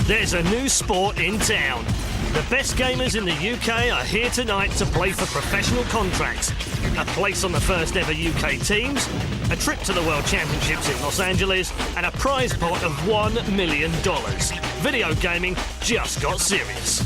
There's a new sport in town. The best gamers in the UK are here tonight to play for professional contracts. A place on the first ever UK teams, a trip to the World Championships in Los Angeles, and a prize pot of $1 million. Video gaming just got serious.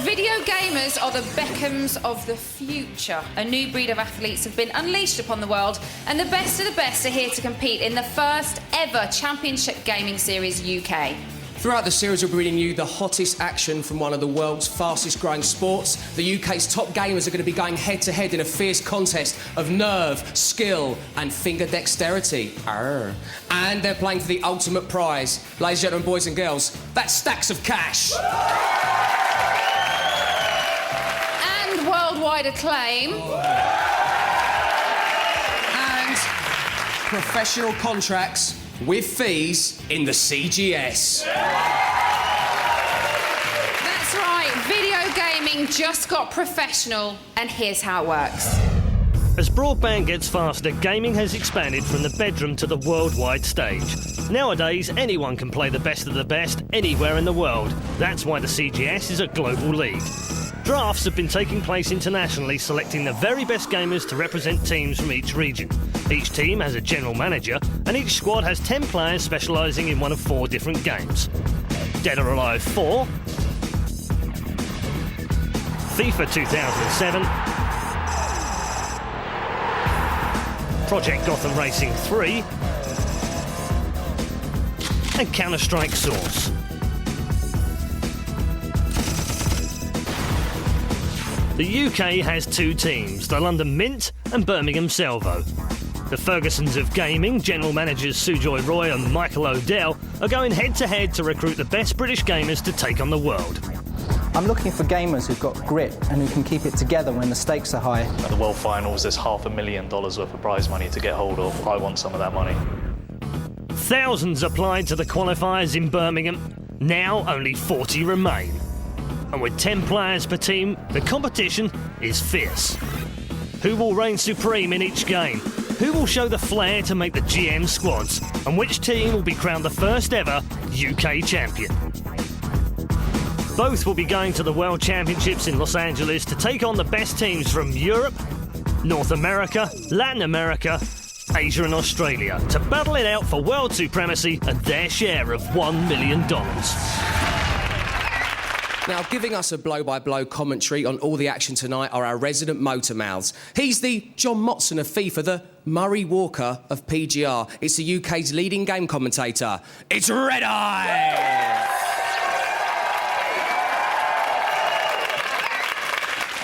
Video gamers are the Beckhams of the future. A new breed of athletes have been unleashed upon the world, and the best of the best are here to compete in the first ever Championship Gaming Series UK. Throughout the series, we'll be bringing you the hottest action from one of the world's fastest growing sports. The UK's top gamers are going to be going head to head in a fierce contest of nerve, skill and finger dexterity. Arr. And they're playing for the ultimate prize. Ladies and gentlemen, boys and girls, that's stacks of cash. Worldwide acclaim. And professional contracts with fees in the CGS. That's right, video gaming just got professional, and here's how it works. As broadband gets faster, gaming has expanded from the bedroom to the worldwide stage. Nowadays, anyone can play the best of the best anywhere in the world. That's why the CGS is a global league. Drafts have been taking place internationally, selecting the very best gamers to represent teams from each region. Each team has a general manager, and each squad has 10 players specialising in one of 4 different games. Dead or Alive 4, FIFA 2007, Project Gotham Racing 3, and Counter-Strike Source. The UK has 2 teams, the London Mint and Birmingham Salvo. The Fergusons of gaming, general managers Sujoy Roy and Michael O'Dell, are going head-to-head to recruit the best British gamers to take on the world. I'm looking for gamers who've got grit and who can keep it together when the stakes are high. At the World Finals, there's $500,000 worth of prize money to get hold of. I want some of that money. Thousands applied to the qualifiers in Birmingham. Now only 40 remain. And with 10 players per team, the competition is fierce. Who will reign supreme in each game? Who will show the flair to make the GM squads? And which team will be crowned the first ever UK champion? Both will be going to the World Championships in Los Angeles to take on the best teams from Europe, North America, Latin America, Asia and Australia to battle it out for world supremacy and their share of $1 million. Now, giving us a blow-by-blow commentary on all the action tonight are our resident motor mouths. He's the John Motson of FIFA, the Murray Walker of PGR. It's the UK's leading game commentator. It's Red Eye!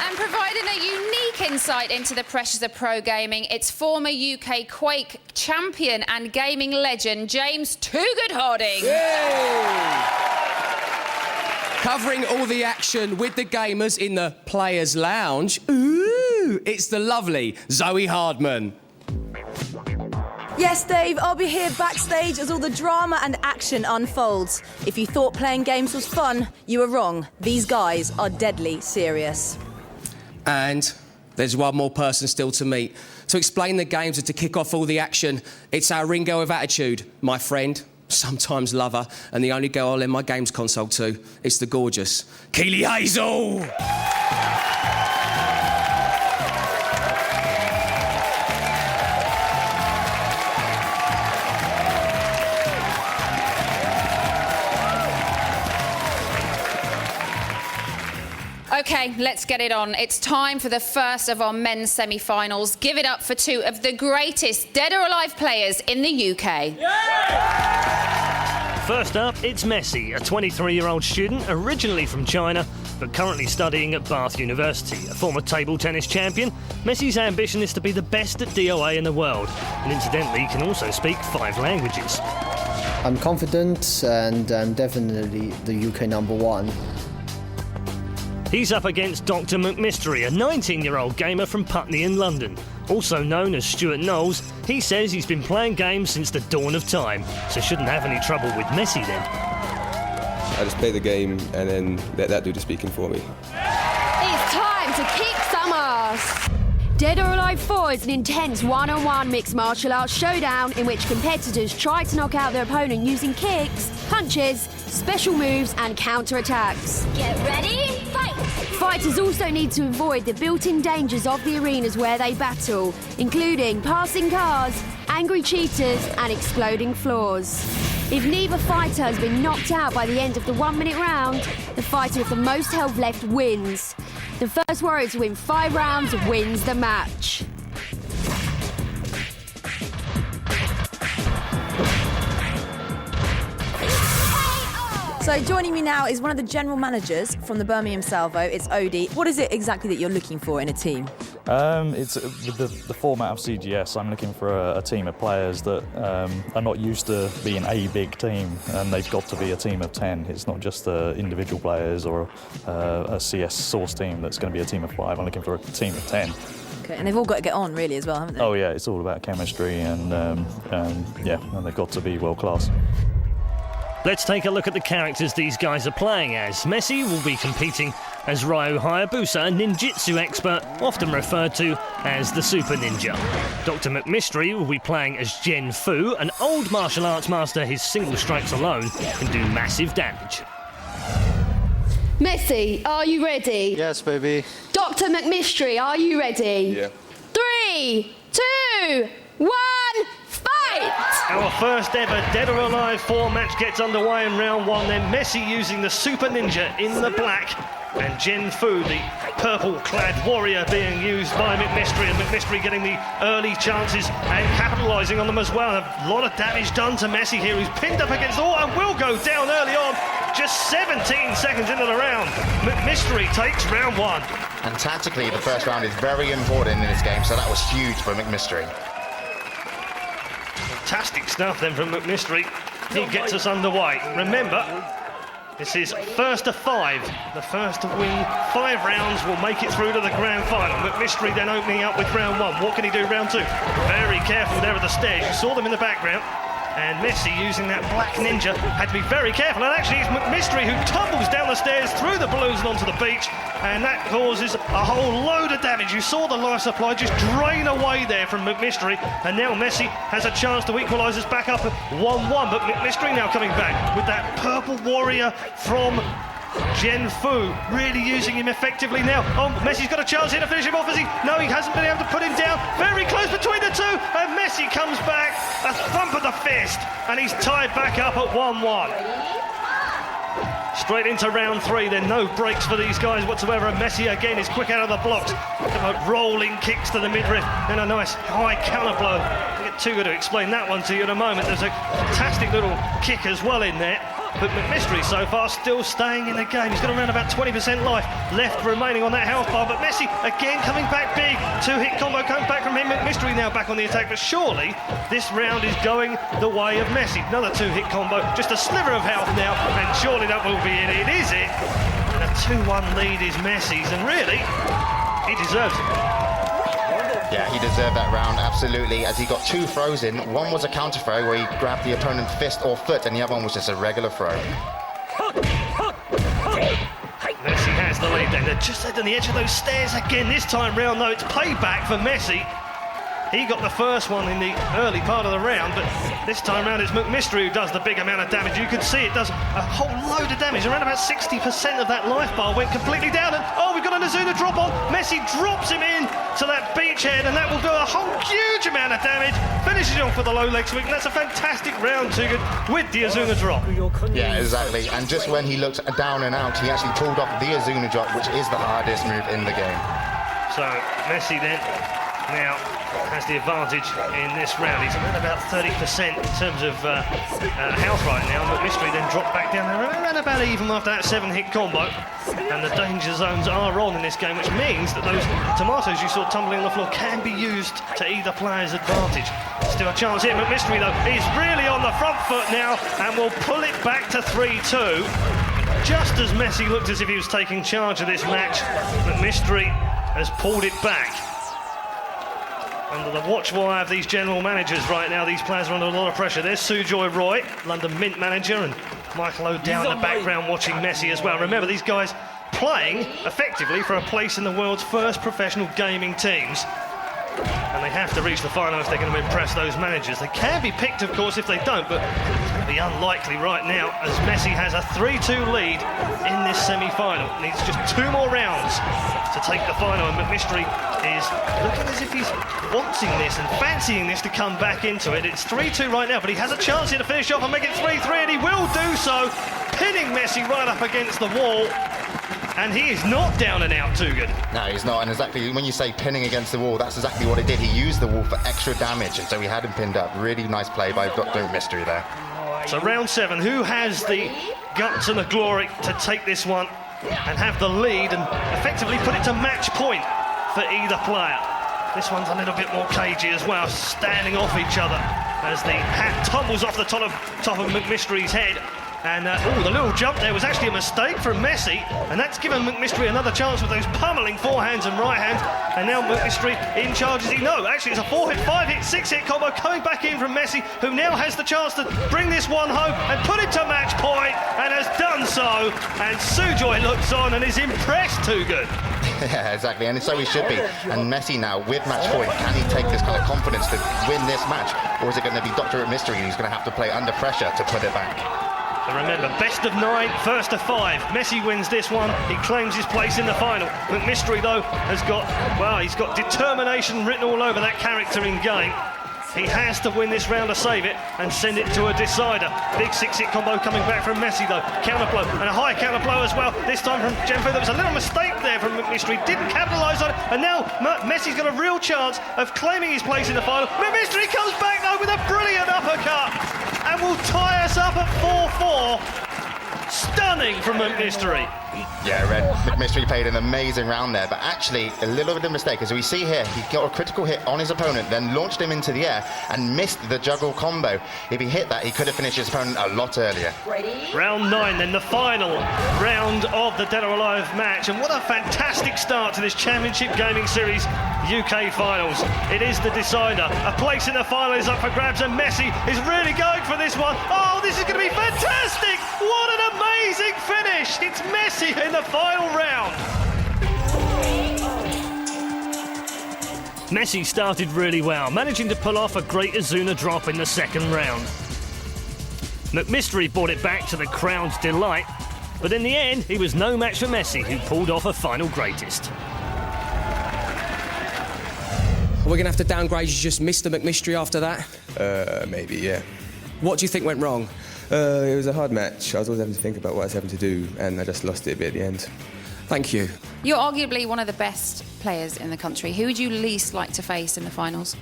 And providing a unique insight into the pressures of pro gaming, it's former UK Quake champion and gaming legend, James Too Good Harding. Yay! Covering all the action with the gamers in the Players' Lounge, ooh, it's the lovely Zoe Hardman. Yes, Dave, I'll be here backstage as all the drama and action unfolds. If you thought playing games was fun, you were wrong. These guys are deadly serious. And there's one more person still to meet. To explain the games and to kick off all the action, it's our Ringo of attitude, my friend, sometimes lover, and the only girl I'll lend my games console to. It's the gorgeous Keely Hazel! OK, let's get it on. It's time for the first of our men's semi-finals. Give it up for 2 of the greatest dead or alive players in the UK. Yeah! First up, it's Messi, a 23-year-old student originally from China, but currently studying at Bath University. A former table tennis champion, Messi's ambition is to be the best at DOA in the world, and incidentally, he can also speak 5 languages. I'm confident and I'm definitely the UK #1. He's up against Dr. McMystery, a 19-year-old gamer from Putney in London. Also known as Stuart Knowles, he says he's been playing games since the dawn of time, so shouldn't have any trouble with Messi then. I just play the game and then let that do the speaking for me. It's time to kick some ass! Dead or Alive 4 is an intense one-on-one mixed martial arts showdown in which competitors try to knock out their opponent using kicks, punches, special moves and counter-attacks. Get ready, fight! Fighters also need to avoid the built-in dangers of the arenas where they battle, including passing cars, angry cheaters and exploding floors. If neither fighter has been knocked out by the end of the 1-minute round, the fighter with the most health left wins. The first warrior to win 5 rounds wins the match. So joining me now is one of the general managers from the Birmingham Salvo. It's Odie. What is it exactly that you're looking for in a team? It's with the format of CGS. I'm looking for a team of players that are not used to being a big team, and they've got to be a team of 10. It's not just individual players or a CS source team that's going to be a team of 5. I'm looking for a team of 10. Okay, and they've all got to get on really as well, haven't they? Oh yeah, it's all about chemistry and they've got to be world class. Let's take a look at the characters these guys are playing as. Messi will be competing as Ryu Hayabusa, a ninjutsu expert, often referred to as the Super Ninja. Dr. McMystery will be playing as Jen Fu, an old martial arts master. His single strikes alone can do massive damage. Messi, are you ready? Yes, baby. Dr. McMystery, are you ready? Yeah. 3, 2, 1, fight! Our first ever Dead or Alive 4 match gets underway in round 1. Then Messi using the Super Ninja in the black, and Jen Fu, the purple-clad warrior, being used by McMystery, and McMystery getting the early chances and capitalising on them as well. A lot of damage done to Messi here, who's pinned up against the wall and will go down early on, just 17 seconds into the round. McMystery takes round 1. And tactically, the first round is very important in this game, so that was huge for McMystery. Fantastic stuff then from McMystery. He gets us underway. Remember, this is first to 5. The first to win 5 rounds will make it through to the grand final. McMystery then opening up with round 1. What can he do round 2? Very careful there at the stairs. You saw them in the background. And Messi, using that black ninja, had to be very careful. And actually, it's McMystery who tumbles down the stairs through the balloons and onto the beach. And that causes a whole load of damage. You saw the life supply just drain away there from McMystery. And now Messi has a chance to equalise us back up at 1-1. But McMystery now coming back with that purple warrior from Jen Fu, really using him effectively now. Oh, Messi's got a chance here to finish him off as he... No, he hasn't been able to put him down. Very close between the two, and Messi comes back, a thump of the fist, and he's tied back up at 1-1. Straight into round 3, then no breaks for these guys whatsoever, and Messi again is quick out of the blocks. Rolling kicks to the midriff, then a nice high counter blow. I get too good to explain that one to you in a moment. There's a fantastic little kick as well in there. But McMystery so far still staying in the game. He's got around about 20% life left remaining on that health bar. But Messi again coming back big. 2-hit combo comes back from him. McMystery now back on the attack. But surely this round is going the way of Messi. Another 2-hit combo. Just a sliver of health now. And surely that will be it. It is it. And a 2-1 lead is Messi's. And really, he deserves it. Yeah, he deserved that round, absolutely, as he got 2 throws in. One was a counter throw where he grabbed the opponent's fist or foot, and the other one was just a regular throw. Messi has the lead then. They're just on the edge of those stairs again. This time round, though, it's payback for Messi. He got the first one in the early part of the round, but this time round it's McMystery who does the big amount of damage. You can see it does a whole load of damage. Around about 60% of that life bar went completely down. And oh, we've got an Azuna drop on. Messi drops him in to that beachhead, and that will do a whole huge amount of damage. Finishes off with a low leg sweep. That's a fantastic round 2 with the Azuna drop. Yeah, exactly. And just when he looked down and out, he actually pulled off the Azuna drop, which is the hardest move in the game. So Messi then now has the advantage in this round. He's around about 30% in terms of health right now. McMystery then dropped back down there around about even after that 7-hit combo. And the danger zones are on in this game, which means that those tomatoes you saw tumbling on the floor can be used to either player's advantage. Still a chance here. McMystery, though, is really on the front foot now and will pull it back to 3-2. Just as Messi looked as if he was taking charge of this match, McMystery has pulled it back. Under the watchful eye of these general managers right now, these players are under a lot of pressure. There's Sujoy Roy, London Mint manager, and Michael O'Dowd in the background watching Messi as well. Remember, these guys playing effectively for a place in the world's first professional gaming teams. And they have to reach the final if they're going to impress those managers. They can be picked, of course, if they don't, but it's going to be unlikely right now as Messi has a 3-2 lead in this semi-final. Needs just 2 more rounds to take the final, and McMystery is looking as if he's wanting this and fancying this to come back into it. It's 3-2 right now, but he has a chance here to finish off and make it 3-3, and he will do so, pinning Messi right up against the wall. And he is not down and out too good. No, he's not. And exactly when you say pinning against the wall, that's exactly what he did. He used the wall for extra damage, and so he had him pinned up. Really nice play by Dr. McMystery there. So round 7, who has the guts and the glory to take this one and have the lead and effectively put it to match point for either player? This one's a little bit more cagey as well, standing off each other as the hat tumbles off the top of McMystery's head. And, the little jump there was actually a mistake from Messi, and that's given McMystery another chance with those pummeling forehands and right hands. And now McMystery in charge as he... No, actually it's a 4-hit, 5-hit, 6-hit combo coming back in from Messi, who now has the chance to bring this one home and put it to match point, and has done so. And Sujoy looks on and is impressed too good. Yeah, exactly, and so he should be. And Messi now, with match point, can he take this kind of confidence to win this match? Or is it going to be Dr. McMystery who's going to have to play under pressure to put it back? And remember, best of 9, first to 5. Messi wins this one, he claims his place in the final. McMystery, though, has got, well, he's got determination written all over that character in game. He has to win this round to save it and send it to a decider. Big 6-hit combo coming back from Messi, though. Counter blow, and a high counter blow as well, this time from Genfu. There was a little mistake there from McMystery, didn't capitalise on it, and now Messi's got a real chance of claiming his place in the final. McMystery comes back, though, with a brilliant uppercut and will tie us up at 4-4. Stunning from McMystery. Yeah, Red, McMystery played an amazing round there, but actually a little bit of a mistake. As we see here, he got a critical hit on his opponent, then launched him into the air and missed the juggle combo. If he hit that, he could have finished his opponent a lot earlier. Round 9, then the final round of the Dead or Alive match, and what a fantastic start to this Championship Gaming Series UK Finals. It is the decider. A place in the final is up for grabs, and Messi is really going for this one. Oh, this is going to be fantastic! What an amazing finish! It's Messi in the final round. Messi started really well, managing to pull off a great Azuna drop in the second round. McMystery brought it back to the crowd's delight, but in the end, he was no match for Messi, who pulled off a final greatest. We're going to have to downgrade you just Mr. McMystery after that? Maybe, yeah. What do you think went wrong? It was a hard match. I was always having to think about what I was having to do, and I just lost it a bit at the end. Thank you. You're arguably one of the best players in the country. Who would you least like to face in the finals?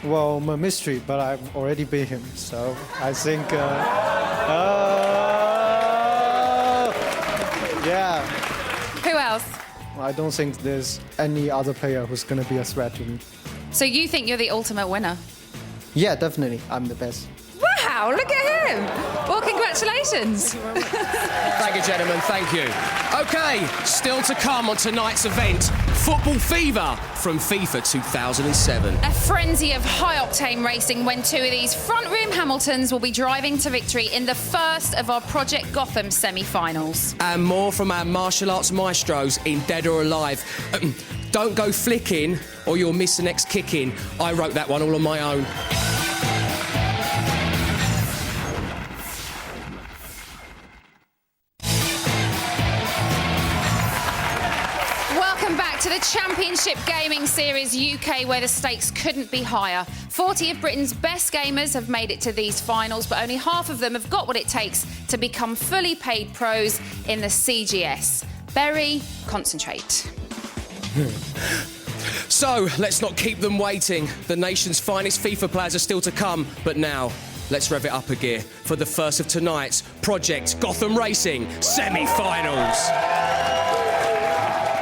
Well, McMystery, but I've already beat him, so I think... yeah. Who else? I don't think there's any other player who's going to be a threat to me. So you think you're the ultimate winner? Yeah, definitely. I'm the best. Wow, look at him! Well, congratulations. Thank you, gentlemen, thank you. OK, still to come on tonight's event, Football Fever from FIFA 2007. A frenzy of high-octane racing when 2 of these front-room Hamiltons will be driving to victory in the first of our Project Gotham semi-finals. And more from our martial arts maestros in Dead or Alive. Don't go flicking or you'll miss the next kick-in. I wrote that one all on my own. To the Championship Gaming Series UK, where the stakes couldn't be higher. 40 of Britain's best gamers have made it to these finals, but only half of them have got what it takes to become fully paid pros in the CGS. Berry, concentrate. So, let's not keep them waiting. The nation's finest FIFA players are still to come, but now, let's rev it up a gear for the first of tonight's Project Gotham Racing semi-finals.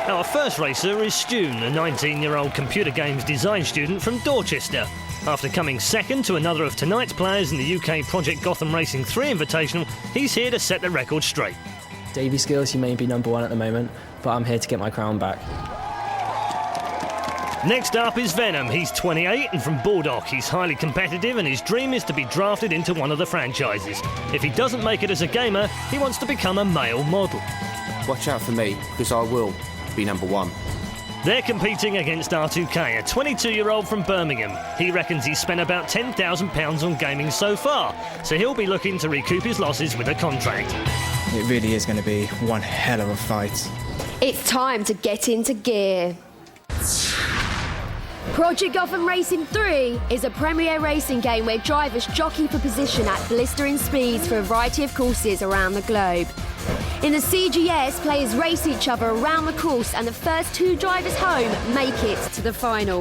Now, our first racer is Stune, a 19-year-old computer games design student from Dorchester. After coming second to another of tonight's players in the UK Project Gotham Racing 3 Invitational, he's here to set the record straight. Davey skills, you may be #1 at the moment, but I'm here to get my crown back. Next up is Venom. He's 28 and from Baldock. He's highly competitive and his dream is to be drafted into one of the franchises. If he doesn't make it as a gamer, he wants to become a male model. Watch out for me, because I will be #1. They're competing against R2K, a 22-year-old from Birmingham. He reckons he's spent about £10,000 on gaming so far, so he'll be looking to recoup his losses with a contract. It really is going to be one hell of a fight. It's time to get into gear. Project Gotham Racing 3 is a premier racing game where drivers jockey for position at blistering speeds for a variety of courses around the globe. In the CGS, players race each other around the course and the first 2 drivers home make it to the final.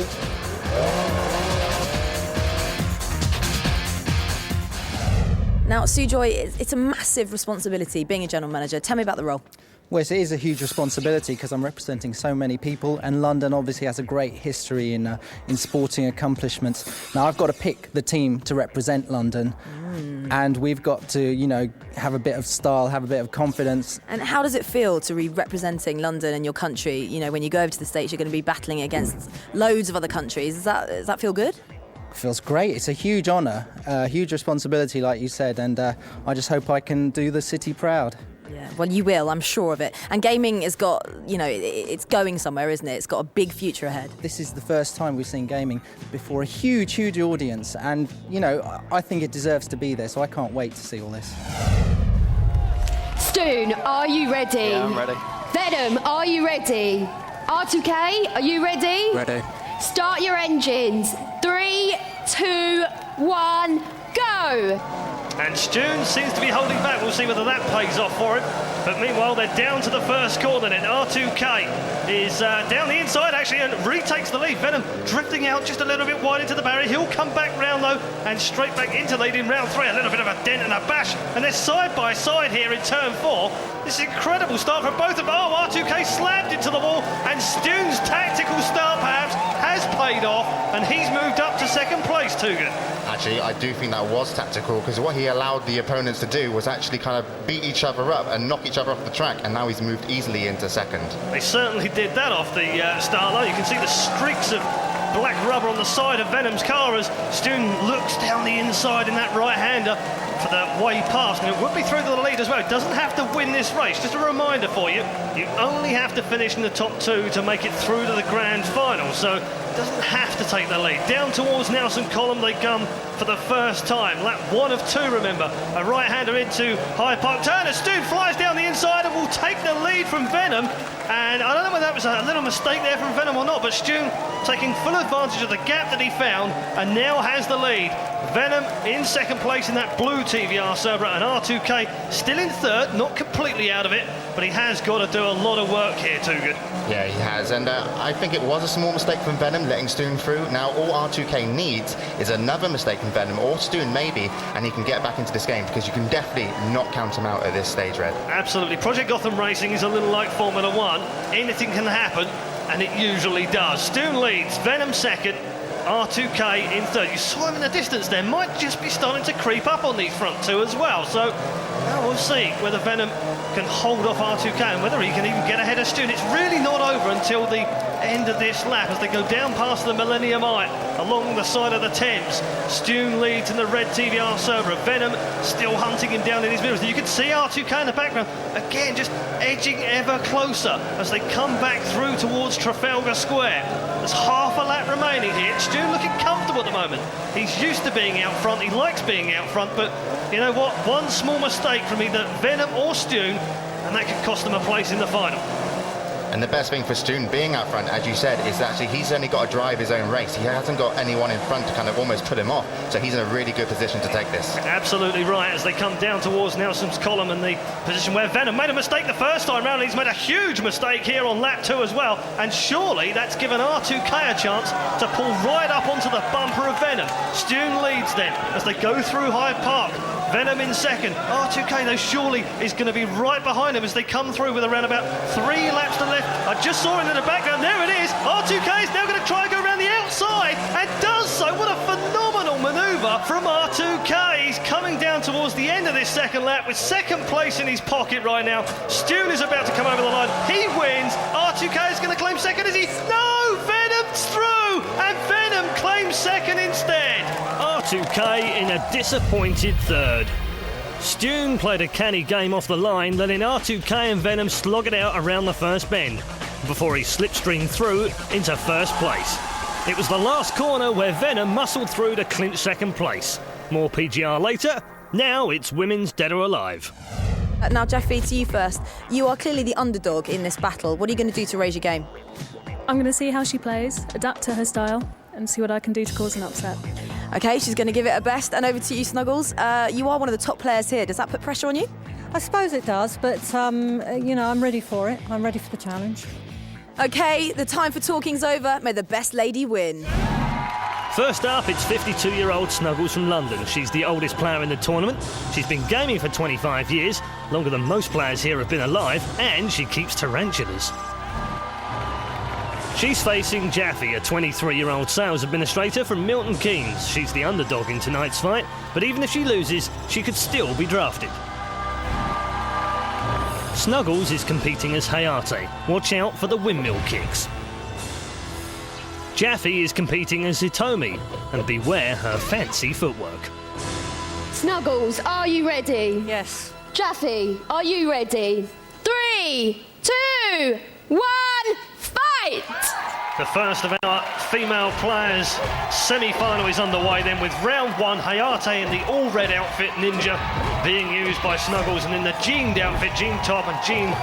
Now, Sujoy, it's a massive responsibility being a general manager. Tell me about the role. Well, it is a huge responsibility because I'm representing so many people, and London obviously has a great history in sporting accomplishments. Now, I've got to pick the team to represent London, and we've got to, you know, have a bit of style, have a bit of confidence. And how does it feel to be representing London and your country? You know, when you go over to the States, you're going to be battling against loads of other countries. Does that feel good? Feels great. It's a huge honour, a huge responsibility, like you said, and I just hope I can do the city proud. Yeah, well, you will, I'm sure of it. And gaming has got, you know, it's going somewhere, isn't it? It's got a big future ahead. This is the first time we've seen gaming before a huge, huge audience, and, you know, I think it deserves to be there, so I can't wait to see all this. Stoon, are you ready? Yeah, I'm ready. Venom, are you ready? R2K, are you ready? Ready. Start your engines. 3, 2, 1, go! And Stoon seems to be holding back. We'll see whether that pays off for him. But meanwhile, they're down to the first corner then. R2K is down the inside, actually, and retakes the lead. Venom drifting out just a little bit wide into the barrier. He'll come back round, though, and straight back into lead in round 3. A little bit of a dent and a bash. And they're side by side here in turn 4. This is an incredible start for both of them. Oh, R2K slammed into the wall, and Stoon's tactical start, perhaps, has paid off, and he's moved up to second place, Tugan. Actually, I do think that was tactical, because what he allowed the opponents to do was actually kind of beat each other up and knock each other off the track, and now he's moved easily into second. They certainly did that off the start line. You can see the streaks of black rubber on the side of Venom's car as Stoon looks down the inside in that right-hander for the way past, and it would be through to the lead as well. It doesn't have to win this race. Just a reminder for you, you only have to finish in the top 2 to make it through to the grand final, so it doesn't have to take the lead. Down towards Nelson Column they come for the first time. Lap 1 of 2, remember. A right-hander into Hyde Park Turn. Stoon flies down the inside and will take the lead from Venom. And I don't know whether that was a little mistake there from Venom or not, but Stoon taking full advantage of the gap that he found and now has the lead. Venom in second place in that blue TVR Cerberus, and R2K still in third, not completely out of it, but he has got to do a lot of work here, Tugan. Yeah, he has, and I think it was a small mistake from Venom letting Stoon through. Now all R2K needs is another mistake from Venom, or Stoon maybe, and he can get back into this game, because you can definitely not count him out at this stage, Red. Absolutely. Project Gotham Racing is a little like Formula 1. Anything can happen, and it usually does. Stoon leads, Venom second, R2K in third. You saw him in the distance there, might just be starting to creep up on these front 2 as well, so now we'll see whether Venom can hold off R2K and whether he can even get ahead of Stoon. It's really not over until the end of this lap as they go down past the Millennium Eye along the side of the Thames. Stoon leads in the red TVR Cerberus. Venom still hunting him down in his mirrors. You can see R2K in the background again, just edging ever closer as they come back through towards Trafalgar Square. There's half a lap remaining here. Stoon looking comfortable at the moment. He's used to being out front, he likes being out front, but you know what, one small mistake from either Venom or Stoon and that could cost them a place in the final. And the best thing for Stoon being out front, as you said, is actually he's only got to drive his own race. He hasn't got anyone in front to kind of almost put him off. So he's in a really good position to take this. Absolutely right, as they come down towards Nelson's Column and the position where Venom made a mistake the first time round. He's made a huge mistake here on lap 2 as well. And surely that's given R2K a chance to pull right up onto the bumper of Venom. Stoon leads then as they go through Hyde Park. Venom in second. R2K, though, surely is going to be right behind him as they come through with around about 3 laps to left. I just saw him in the background. There it is. R2K is now going to try and go around the outside and does so. What a phenomenal over from R2K. He's coming down towards the end of this second lap with second place in his pocket right now. Stu is about to come over the line. He wins. R2K is going to claim second. Is he? No! Venom's through! And Venom claims second instead. R2K in a disappointed third. Stu played a canny game off the line, letting R2K and Venom slog it out around the first bend before he slipstreamed through into first place. It was the last corner where Venom muscled through to clinch second place. More PGR later. Now it's women's Dead or Alive. Now, Jeffy, to you first. You are clearly the underdog in this battle. What are you going to do to raise your game? I'm going to see how she plays, adapt to her style, and see what I can do to cause an upset. OK, she's going to give it her best. And over to you, Snuggles. You are one of the top players here. Does that put pressure on you? I suppose it does, but, you know, I'm ready for it. I'm ready for the challenge. OK, the time for talking's over. May the best lady win. First up, it's 52-year-old Snuggles from London. She's the oldest player in the tournament. She's been gaming for 25 years, longer than most players here have been alive, and she keeps tarantulas. She's facing Jaffe, a 23-year-old sales administrator from Milton Keynes. She's the underdog in tonight's fight, but even if she loses, she could still be drafted. Snuggles is competing as Hayate. Watch out for the windmill kicks. Jaffe is competing as Hitomi, and beware her fancy footwork. Snuggles, are you ready? Yes. Jaffe, are you ready? 3, 2, 1, fight! The first of our female players' semi-final is underway then with round one, Hayate in the all-red outfit, Ninja, being used by Snuggles, and in the jeaned outfit, jean top and jean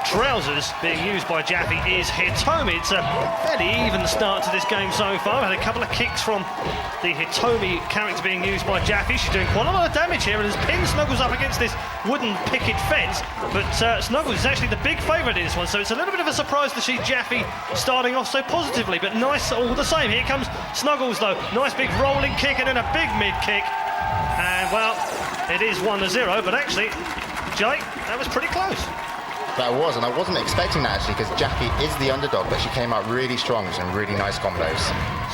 trousers being used by Jaffe is Hitomi. It's a fairly even start to this game so far. We've had a couple of kicks from the Hitomi character being used by Jaffe. She's doing quite a lot of damage here and has pinned Snuggles up against this wooden picket fence, but Snuggles is actually the big favourite in this one, so it's a little bit of a surprise to see Jaffe starting off so positively, but nice all the same. Here comes Snuggles though, nice big rolling kick and then a big mid kick, and well, it is 1-0, but actually, Jay, that was pretty close. That was, and I wasn't expecting that actually, because Jackie is the underdog, but she came out really strong, some really nice combos.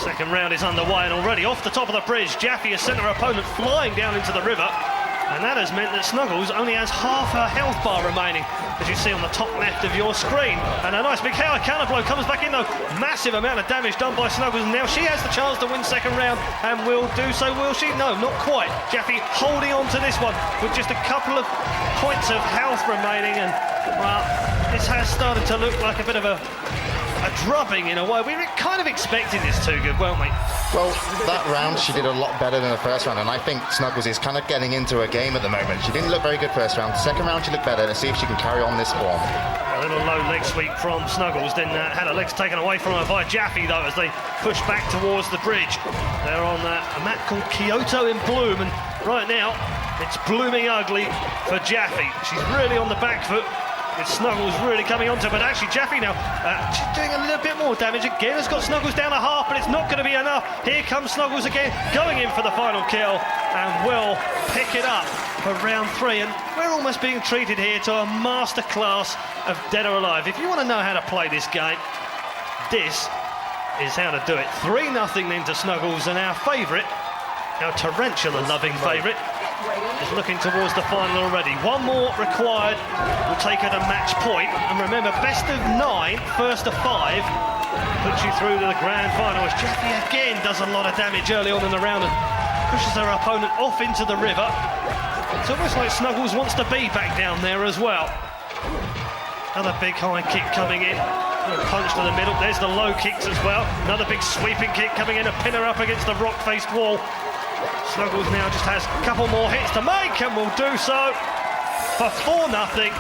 Second round is underway, and already off the top of the bridge, Jaffe has sent her opponent flying down into the river, and that has meant that Snuggles only has half her health bar remaining, as you see on the top left of your screen. And a nice big counter blow comes back in though. Massive amount of damage done by Snuggles, and now she has the chance to win second round, and will do so, will she? No, not quite. Jaffe holding on to this one with just a couple of points of health remaining, and well, this has started to look like a bit of a drubbing in a way. We were kind of expecting this too good, weren't we? Well, that round she did a lot better than the first round, and I think Snuggles is kind of getting into her game at the moment. She didn't look very good first round. Second round she looked better. Let's see if she can carry on this form. A little low leg sweep from Snuggles, then had her legs taken away from her by Jaffe though as they push back towards the bridge. They're on a map called Kyoto in Bloom, and right now it's blooming ugly for Jaffe. She's really on the back foot, with Snuggles really coming onto her, but actually Jaffe now she's doing a little bit more damage again. Has got Snuggles down a half, but it's not going to be enough. Here comes Snuggles again, going in for the final kill, and will pick it up for round 3. And we're almost being treated here to a masterclass of Dead or Alive. If you want to know how to play this game, this is how to do it. 3-0 then to Snuggles, and our favourite, our tarantula-loving favourite, is looking towards the final already. One more required will take her to match point. And remember, best of 9, first of 5, puts you through to the grand final, as Jaffe again does a lot of damage early on in the round and pushes her opponent off into the river. It's almost like Snuggles wants to be back down there as well. Another big high kick coming in. A punch to the middle. There's the low kicks as well. Another big sweeping kick coming in to pin her up against the rock-faced wall. Snuggles now just has a couple more hits to make, and will do so for 4-0.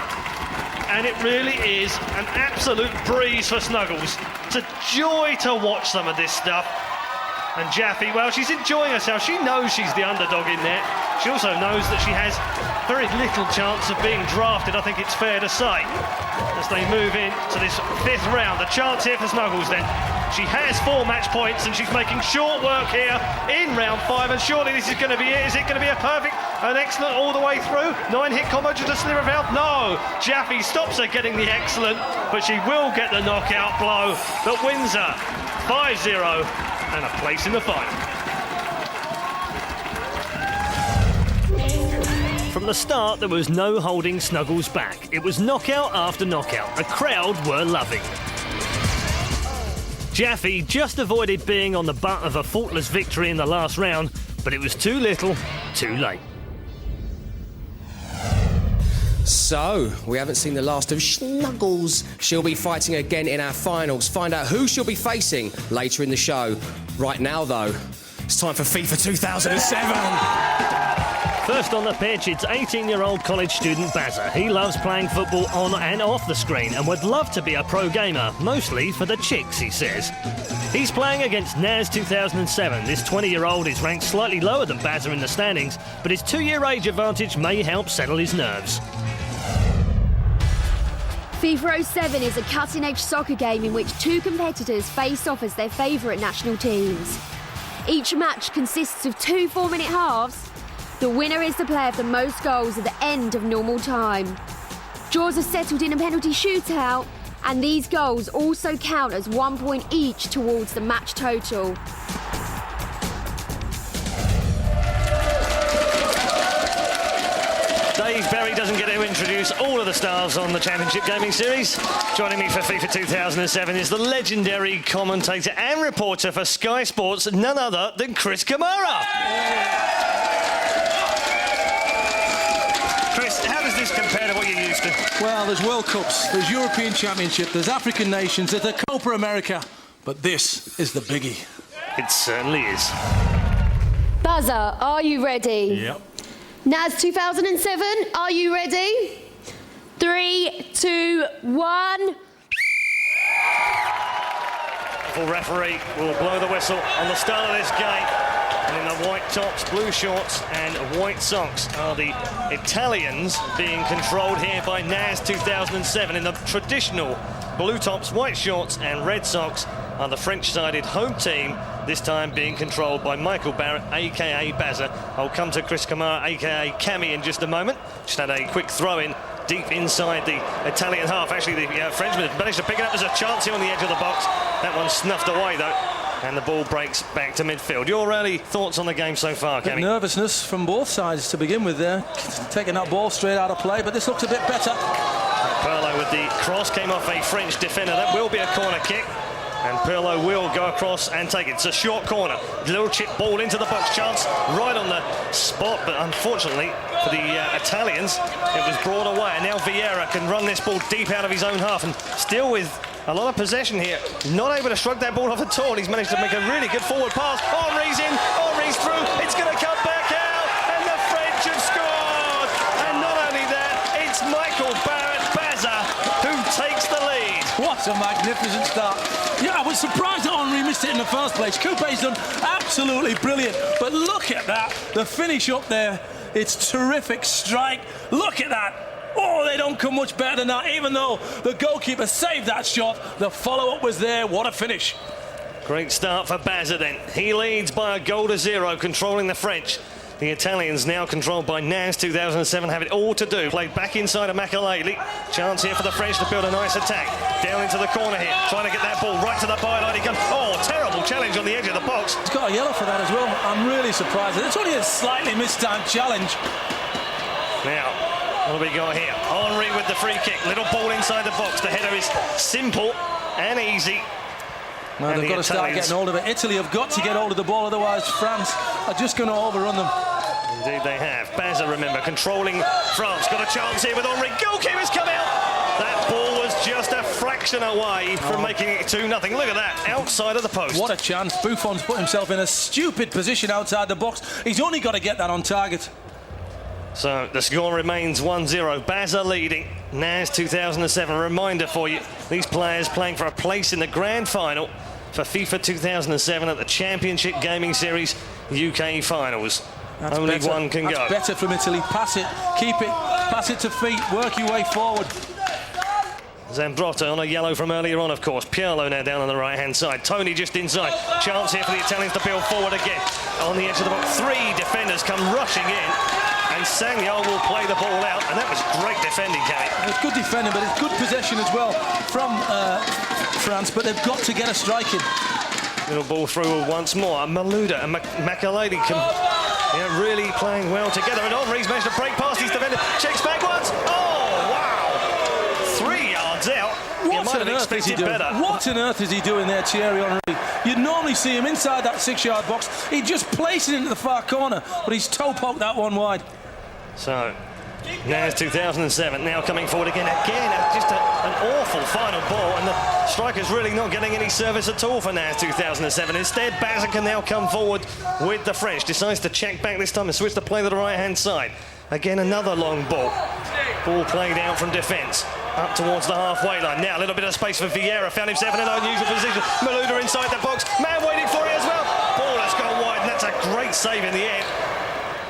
And it really is an absolute breeze for Snuggles. It's a joy to watch some of this stuff. And Jaffe, well, she's enjoying herself. She knows she's the underdog in there. She also knows that she has very little chance of being drafted, I think it's fair to say. As they move in to this 5th round, the chance here for Snuggles then. She has 4 match points, and she's making short work here in round 5, and surely this is going to be it. Is it going to be a perfect, an excellent all the way through? 9-hit combo, just a sliver of health? No! Jaffe stops her getting the excellent, but she will get the knockout blow that wins her 5-0 and a place in the final. From the start, there was no holding Snuggles back. It was knockout after knockout. The crowd were loving. Jaffe just avoided being on the butt of a faultless victory in the last round, but it was too little, too late. So, we haven't seen the last of Snuggles. She'll be fighting again in our finals. Find out who she'll be facing later in the show. Right now, though, it's time for FIFA 2007. First on the pitch, it's 18-year-old college student Bazza. He loves playing football on and off the screen and would love to be a pro gamer, mostly for the chicks, he says. He's playing against Naz 2007. This 20-year-old is ranked slightly lower than Bazza in the standings, but his 2-year age advantage may help settle his nerves. FIFA 07 is a cutting-edge soccer game in which two competitors face off as their favourite national teams. Each match consists of 2 4-minute halves. The winner is the player of the most goals at the end of normal time. Draws are settled in a penalty shootout, and these goals also count as 1 point each towards the match total. Dave Berry doesn't get to introduce all of the stars on the Championship Gaming Series. Joining me for FIFA 2007 is the legendary commentator and reporter for Sky Sports, none other than Chris Kamara. Chris, how does this compare to what you're used to? Well, there's World Cups, there's European Championship, there's African nations, there's the Copa America, but this is the biggie. It certainly is. Bazza, are you ready? Yep. Naz 2007, are you ready? 3, 2, 1. The referee will blow the whistle on the start of this game. And in the white tops, blue shorts and white socks are the Italians being controlled here by Naz 2007. In the traditional blue tops, white shorts and red socks are the French-sided home team, this time being controlled by Michael Barrett, a.k.a. Bazza. I'll come to Chris Kamara, a.k.a. Cammy, in just a moment. Just had a quick throw-in deep inside the Italian half. Actually, the Frenchman managed to pick it up. There's a chance here on the edge of the box. That one snuffed away, though. And the ball breaks back to midfield. Your early thoughts on the game so far, Cammy? Nervousness from both sides to begin with there. Taking that ball straight out of play, but this looks a bit better. Pirlo with the cross came off a French defender. That will be a corner kick. And Pirlo will go across and take it. It's a short corner. Little chip ball into the box. Chance right on the spot, but unfortunately for the Italians, it was brought away. And now Vieira can run this ball deep out of his own half, and still with a lot of possession here. Not able to shrug that ball off at all. He's managed to make a really good forward pass. Henry's in. Henry's through. It's going to come back out. And the French have scored. And not only that, it's Michael Barrett Bazza who takes the lead. What a magnificent start. Yeah, I was surprised that Henry missed it in the first place. Coupe's done absolutely brilliant. But look at that. The finish up there. It's terrific strike. Look at that. Oh, they don't come much better than that. Even though the goalkeeper saved that shot, the follow-up was there. What a finish. Great start for Bazza then. He leads by a goal to 0, controlling the French. The Italians, now controlled by Naz 2007, have it all to do. Played back inside of Makelele. Chance here for the French to build a nice attack. Down into the corner here, trying to get that ball right to the byline. He comes. Oh, terrible challenge on the edge of the box. He's got a yellow for that as well. I'm really surprised. It's only a slightly mistimed challenge. Now, what have we got here? Henry with the free kick. Little ball inside the box. The header is simple and easy. Well, they've got to start getting hold of it. Italy have got to get hold of the ball, otherwise France are just going to overrun them. Indeed they have. Bazza, remember, controlling France. Got a chance here with Henry. Goalkeeper's come out. That ball was just a fraction away from making it 2-0. Look at that, outside of the post. What a chance. Buffon's put himself in a stupid position outside the box. He's only got to get that on target. So the score remains 1-0. Bazza leading. Naz 2007. A reminder for you, these players playing for a place in the grand final for FIFA 2007 at the Championship Gaming Series UK Finals. That's Only better. one can That's go. Better from Italy. Pass it, keep it, pass it to feet, work your way forward. Zambrotta on a yellow from earlier on, of course. Pirlo now down on the right-hand side. Tony just inside. Chance here for the Italians to build forward again. On the edge of the box, 3 defenders come rushing in. And Sangyo will play the ball out. And that was great defending, Kenny. It's good defending, but it's good possession as well from France. But they've got to get a strike in. Little ball through once more. Malouda and Makelele can... really playing well together, and Henry's managed to break past his earth is he doing? Better. What on earth is he doing there, Thierry Henry? You'd normally see him inside that 6-yard box. He just placed it into the far corner, but he's toe poked that one wide. So, Naz 2007 now coming forward again. Just an awful final ball, and the striker's really not getting any service at all for Naz 2007. Instead, Bazza can now come forward with the French. Decides to check back this time and switch the play to the right-hand side. Again, another long ball. Ball played out from defence. Up towards the halfway line. Now a little bit of space for Vieira. Found himself in an unusual position. Malouda inside the box. Man waiting for it as well. Ball has gone wide, and that's a great save in the end.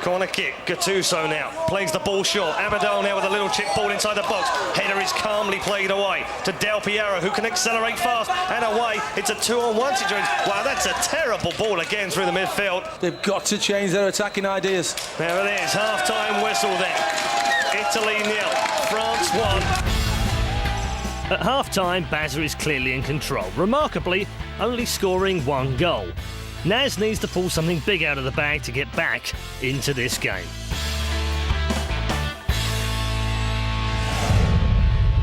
Corner kick. Gattuso now plays the ball short. Abadal now with a little chip ball inside the box. Header is calmly played away to Del Piero, who can accelerate fast and away. It's a 2-on-1 situation. Wow, that's a terrible ball again through the midfield. They've got to change their attacking ideas. There it is. Half-time whistle then. Italy 0, France 1. At half-time, Bazza is clearly in control, remarkably only scoring 1 goal. Naz needs to pull something big out of the bag to get back into this game.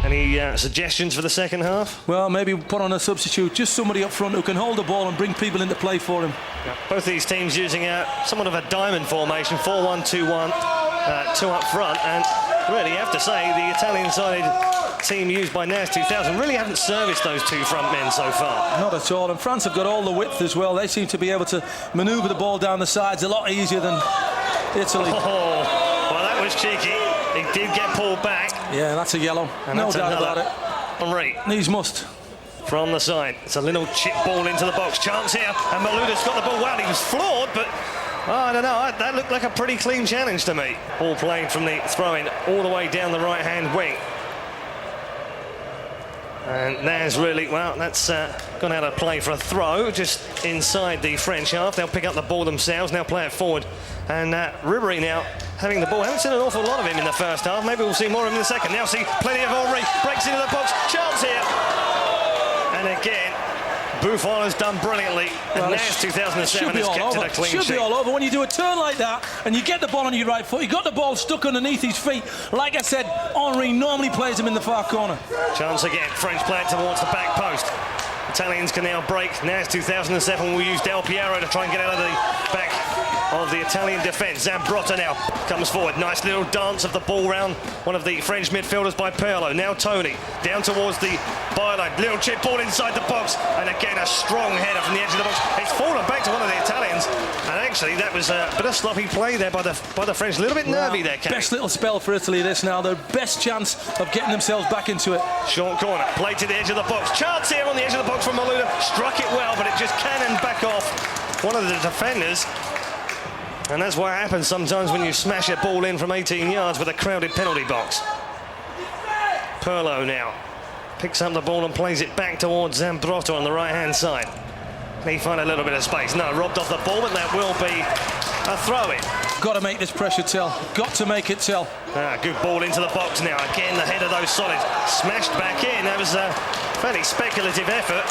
Any suggestions for the second half? Well, maybe put on a substitute, just somebody up front who can hold the ball and bring people into play for him. Yeah, both these teams using somewhat of a diamond formation, 4-1-2-1, 2 up front, and really you have to say the Italian-sided team used by Naz 2000 really haven't serviced those 2 front men so far. Not at all, and France have got all the width as well. They seem to be able to manoeuvre the ball down the sides a lot easier than Italy. Oh, well, that was cheeky. He did get pulled back. Yeah, that's a yellow. And no doubt about it. Henry. These must. From the side. It's a little chip ball into the box. Chance here, and Malouda's got the ball. Well, he was floored, but I don't know. That looked like a pretty clean challenge to me. Ball played from the throw-in all the way down the right-hand wing. And Naz really, well, that's gone out of play for a throw just inside the French half. They'll pick up the ball themselves, now play it forward. And Ribéry now having the ball. Haven't seen an awful lot of him in the first half. Maybe we'll see more of him in the second. Now see plenty of Henry. Breaks into the box. Chance here. And again, Buffon has done brilliantly. And Naz 2007 has kept it a clean sheet. Should be all over when you do a turn like that and you get the ball on your right foot. You got the ball stuck underneath his feet. Like I said, Henry normally plays him in the far corner. Chance again. French play it towards the back post. Italians can now break. Naz 2007 will use Del Piero to try and get out of the back of the Italian defence. Zambrotta now comes forward. Nice little dance of the ball round one of the French midfielders by Pirlo. Now Tony down towards the byline. Little chip ball inside the box. And again, a strong header from the edge of the box. It's fallen back to one of the Italians. And actually, that was a bit of sloppy play there by the French. A little bit nervy there, Kenny. Best little spell for Italy this now. Their best chance of getting themselves back into it. Short corner. Play to the edge of the box. Chance here on the edge of the box from Malouda. Struck it well, but it just cannoned back off one of the defenders. And that's what happens sometimes when you smash a ball in from 18 yards with a crowded penalty box. Pirlo now picks up the ball and plays it back towards Zambrotta on the right-hand side. Can he find a little bit of space? No, robbed off the ball, but that will be a throw-in. Got to make this pressure tell. Got to make it tell. Good ball into the box now. Again, the head of those solids smashed back in. That was a fairly speculative effort.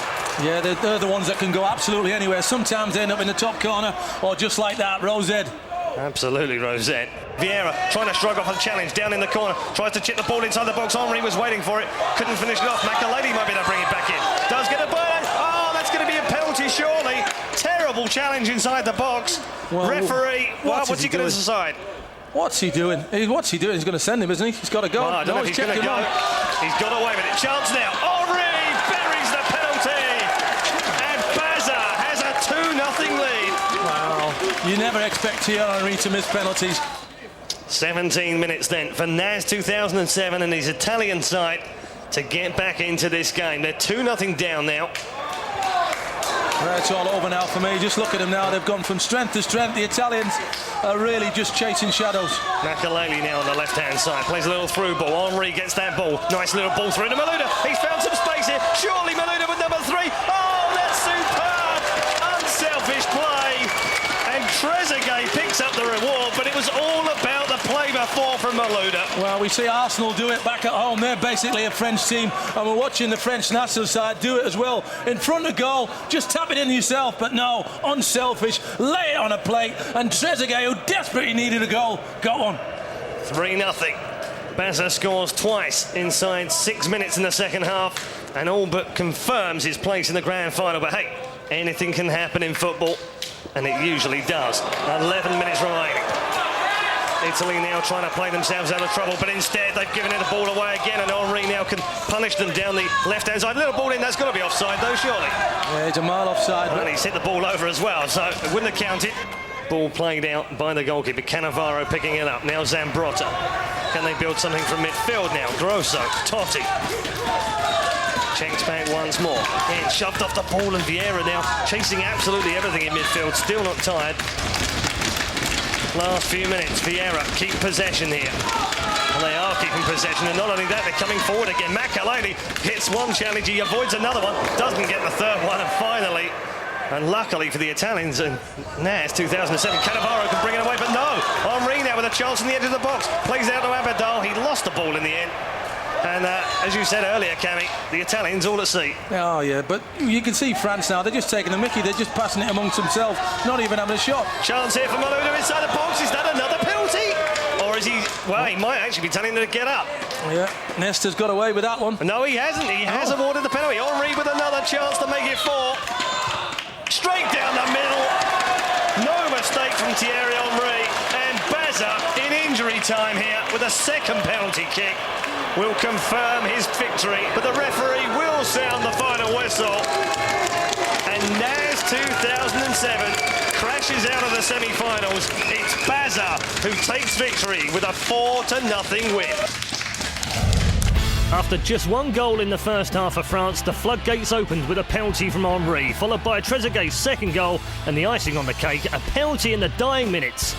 Yeah, they're the ones that can go absolutely anywhere. Sometimes they end up in the top corner, or just like that, Rosette. Absolutely, Rosette. Vieira trying to shrug off a challenge down in the corner. Tries to chip the ball inside the box. Henry was waiting for it. Couldn't finish it off. Makalady might be able to bring it back in. Does get a burn. Oh, that's going to be a penalty, surely. Terrible challenge inside the box. Well, referee, what's he going to decide? What's he doing? What's he doing? He's going to send him, isn't he? He's got to go. Well, I don't know if he's going to go. He's got away with it. Chance now. Henry buries the penalty. And Bazza has a 2-0 lead. Wow. You never expect Thierry Henry to miss penalties. 17 minutes then for Naz 2007 and his Italian side to get back into this game. They're 2-0 down now. It's all over now for me. Just look at them now. They've gone from strength to strength. The Italians are really just chasing shadows. Makalady now on the left-hand side. Plays a little through ball. Henry gets that ball. Nice little ball through to Malouda. He's found some space here. Surely Malouda with number 3. Oh, that's superb. Unselfish play. And Trezeguet picks up the reward, but it was all about the play before from Malouda. Well, we see Arsenal do it back at home. They're basically a French team, and we're watching the French national side do it as well. In front of goal, just tap it in yourself, but no, unselfish, lay it on a plate, and Trezeguet, who desperately needed a goal, got one. 3-0. Bazza scores twice inside 6 minutes in the second half. and all but confirms his place in the grand final. But hey, anything can happen in football, and it usually does. 11 minutes remaining. Italy now trying to play themselves out of trouble, but instead they've given it the ball away again, and Henry now can punish them down the left-hand side. Little ball in, that's got to be offside though, surely. Yeah, Jamal offside. And he's hit the ball over as well, so it wouldn't have counted. Ball played out by the goalkeeper. Cannavaro picking it up. Now Zambrotta. Can they build something from midfield now? Grosso, Totti. Checks back once more. And shoved off the ball, and Vieira now chasing absolutely everything in midfield. Still not tired. Last few minutes, Vieira keep possession here. And they are keeping possession, and not only that, they're coming forward again. Makaleli hits one challenge, he avoids another one, doesn't get the third one, and finally, and luckily for the Italians, and Naz 2007, Cannavaro can bring it away, but no! Henry now with a chance on the edge of the box, plays out to Abadal, he lost the ball in the end. And as you said earlier, Cammy, the Italians all at sea. Oh, yeah, but you can see France now, they're just taking the mickey, they're just passing it amongst themselves, not even having a shot. Chance here for Malouda inside the box, is that another penalty? Or is he, well, he might actually be telling them to get up. Yeah, Nesta's got away with that one. No, he hasn't, he has awarded the penalty. Henry with another chance to make it 4. Straight down the middle, no mistake from Thierry Henry, and Bazza in injury time here with a second penalty kick. Will confirm his victory, but the referee will sound the final whistle. And Naz 2007 crashes out of the semi-finals. It's Bazza who takes victory with a 4-0 win. After just one goal in the first half for France, the floodgates opened with a penalty from Henry, followed by Trezeguet's second goal, and the icing on the cake, a penalty in the dying minutes.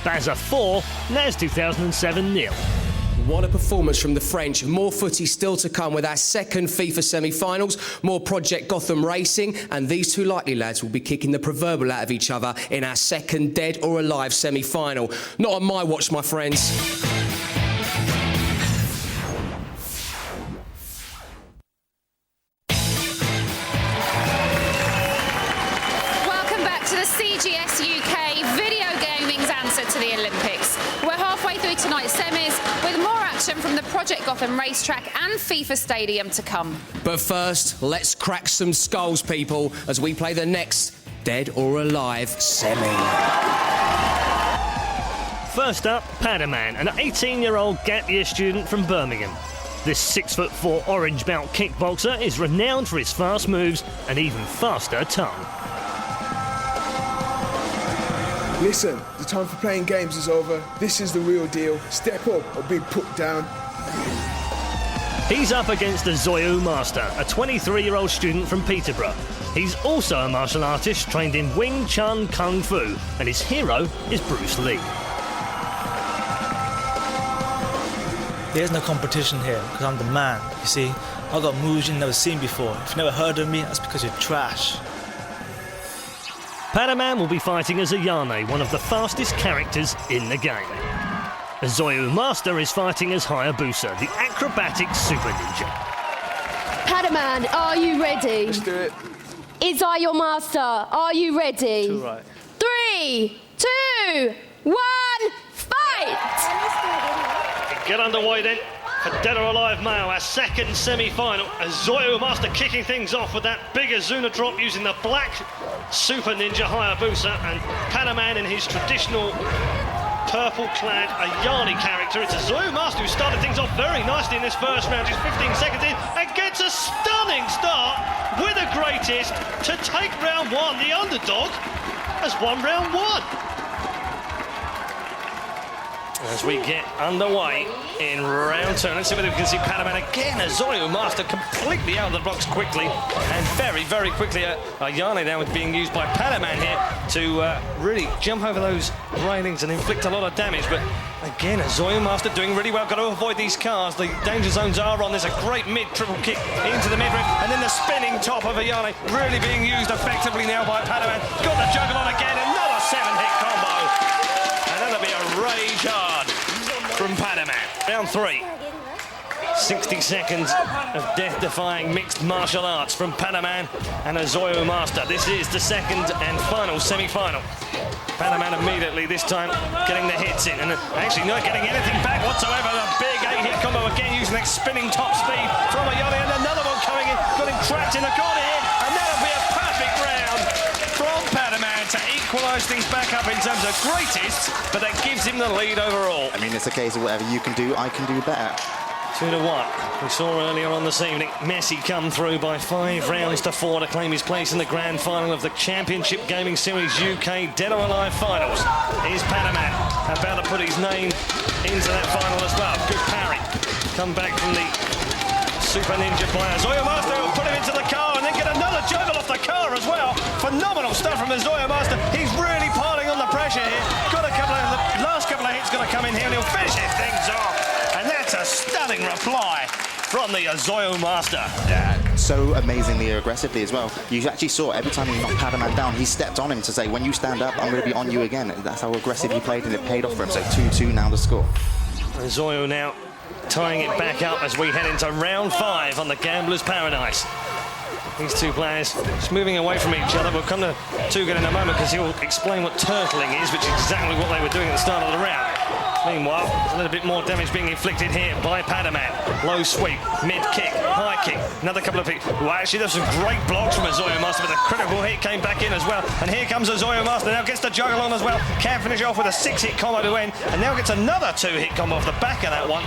Bazza 4, Naz 2007 0. What a performance from the French. More footy still to come with our second FIFA semi-finals, more Project Gotham racing, and these two likely lads will be kicking the proverbial out of each other in our second Dead or Alive semi-final. Not on my watch, my friends. Welcome back to the CGS UK Video Gaming's answer to the Olympics. We're halfway through tonight's semis with more action from the Project Gotham racetrack and FIFA Stadium to come. But first, let's crack some skulls, people, as we play the next Dead or Alive semi. First up, Padaman, an 18-year-old gap-year student from Birmingham. This 6'4" orange belt kickboxer is renowned for his fast moves and even faster tongue. Listen, the time for playing games is over. This is the real deal. Step up or be put down. He's up against the Zoyu master, a 23-year-old student from Peterborough. He's also a martial artist trained in Wing Chun Kung Fu, and his hero is Bruce Lee. There's no competition here because I'm the man. You see, I've got moves you've never seen before. If you've never heard of me, that's because you're trash. Padaman will be fighting as Ayane, one of the fastest characters in the game. The Zoyu master is fighting as Hayabusa, the acrobatic super ninja. Padaman, are you ready? Let's do it. Is I your master? Are you ready? 2 right. 3, 2, 1, fight! Get underway then for Dead or Alive Male, our second semi-final. As Zoyu master kicking things off with that big Azuna drop using the black super ninja Hayabusa, and Padaman in his traditional purple-clad Ayane character. It's a Zoyu master who started things off very nicely in this first round. He's 15 seconds in and gets a stunning start with a greatest to take round 1. The underdog has won round 1. As we get underway in round 2, let's see whether we can see Padaman again. A Zoyu master completely out of the blocks quickly, and very, very quickly. Ayane now is being used by Padaman here to really jump over those railings and inflict a lot of damage. But again, a Zoyu master doing really well. Got to avoid these cars. The danger zones are on. There's a great mid-triple kick into the midriff, and then the spinning top of Ayane really being used effectively now by Padaman. Got the juggle on again. Another 7-hit combo. That'll be a rage hard from Padaman. Round 3. 60 seconds of death-defying mixed martial arts from Padaman and a Zoyu master. This is the second and final semi-final. Padaman immediately, this time, getting the hits in and actually not getting anything back whatsoever. A big 8-hit combo again using that spinning top speed from Ayane, and another one coming in. back up in terms of greatest, but that gives him the lead overall. I mean, it's a case of whatever you can do, I can do better. 2-1. We saw earlier on this evening Messi come through by 5 rounds to 4 to claim his place in the grand final of the Championship Gaming Series UK Dead or Alive Finals. Here's Padaman about to put his name into that final as well. Good parry. Come back from the Super Ninja player. Zoyu Master will put him into the car and then get another juggle off the car as well. Phenomenal stuff from the Zoyu Master. He's really piling on the pressure here. Got a couple of the last couple of hits going to come in here and he'll finish his things off. And that's a stunning reply from the Zoyu Master. Yeah, so amazingly aggressively as well. You actually saw every time he knocked Padaman down, he stepped on him to say, when you stand up, I'm going to be on you again. That's how aggressive he played, and it paid off for him. So 2-2 now the score. And Zoyu now tying it back up as we head into round 5 on the Gambler's Paradise. These two players just moving away from each other. We'll come to Tugan in a moment because he'll explain what turtling is, which is exactly what they were doing at the start of the round. Meanwhile, a little bit more damage being inflicted here by Padaman. Low sweep, mid kick, high kick, another couple of kicks. Well, actually, there's some great blocks from a Zoyu Master, but a critical hit came back in as well. And here comes a Zoyu Master, now gets the juggle on as well. Can finish off with a 6-hit combo to end, and now gets another 2-hit combo off the back of that one.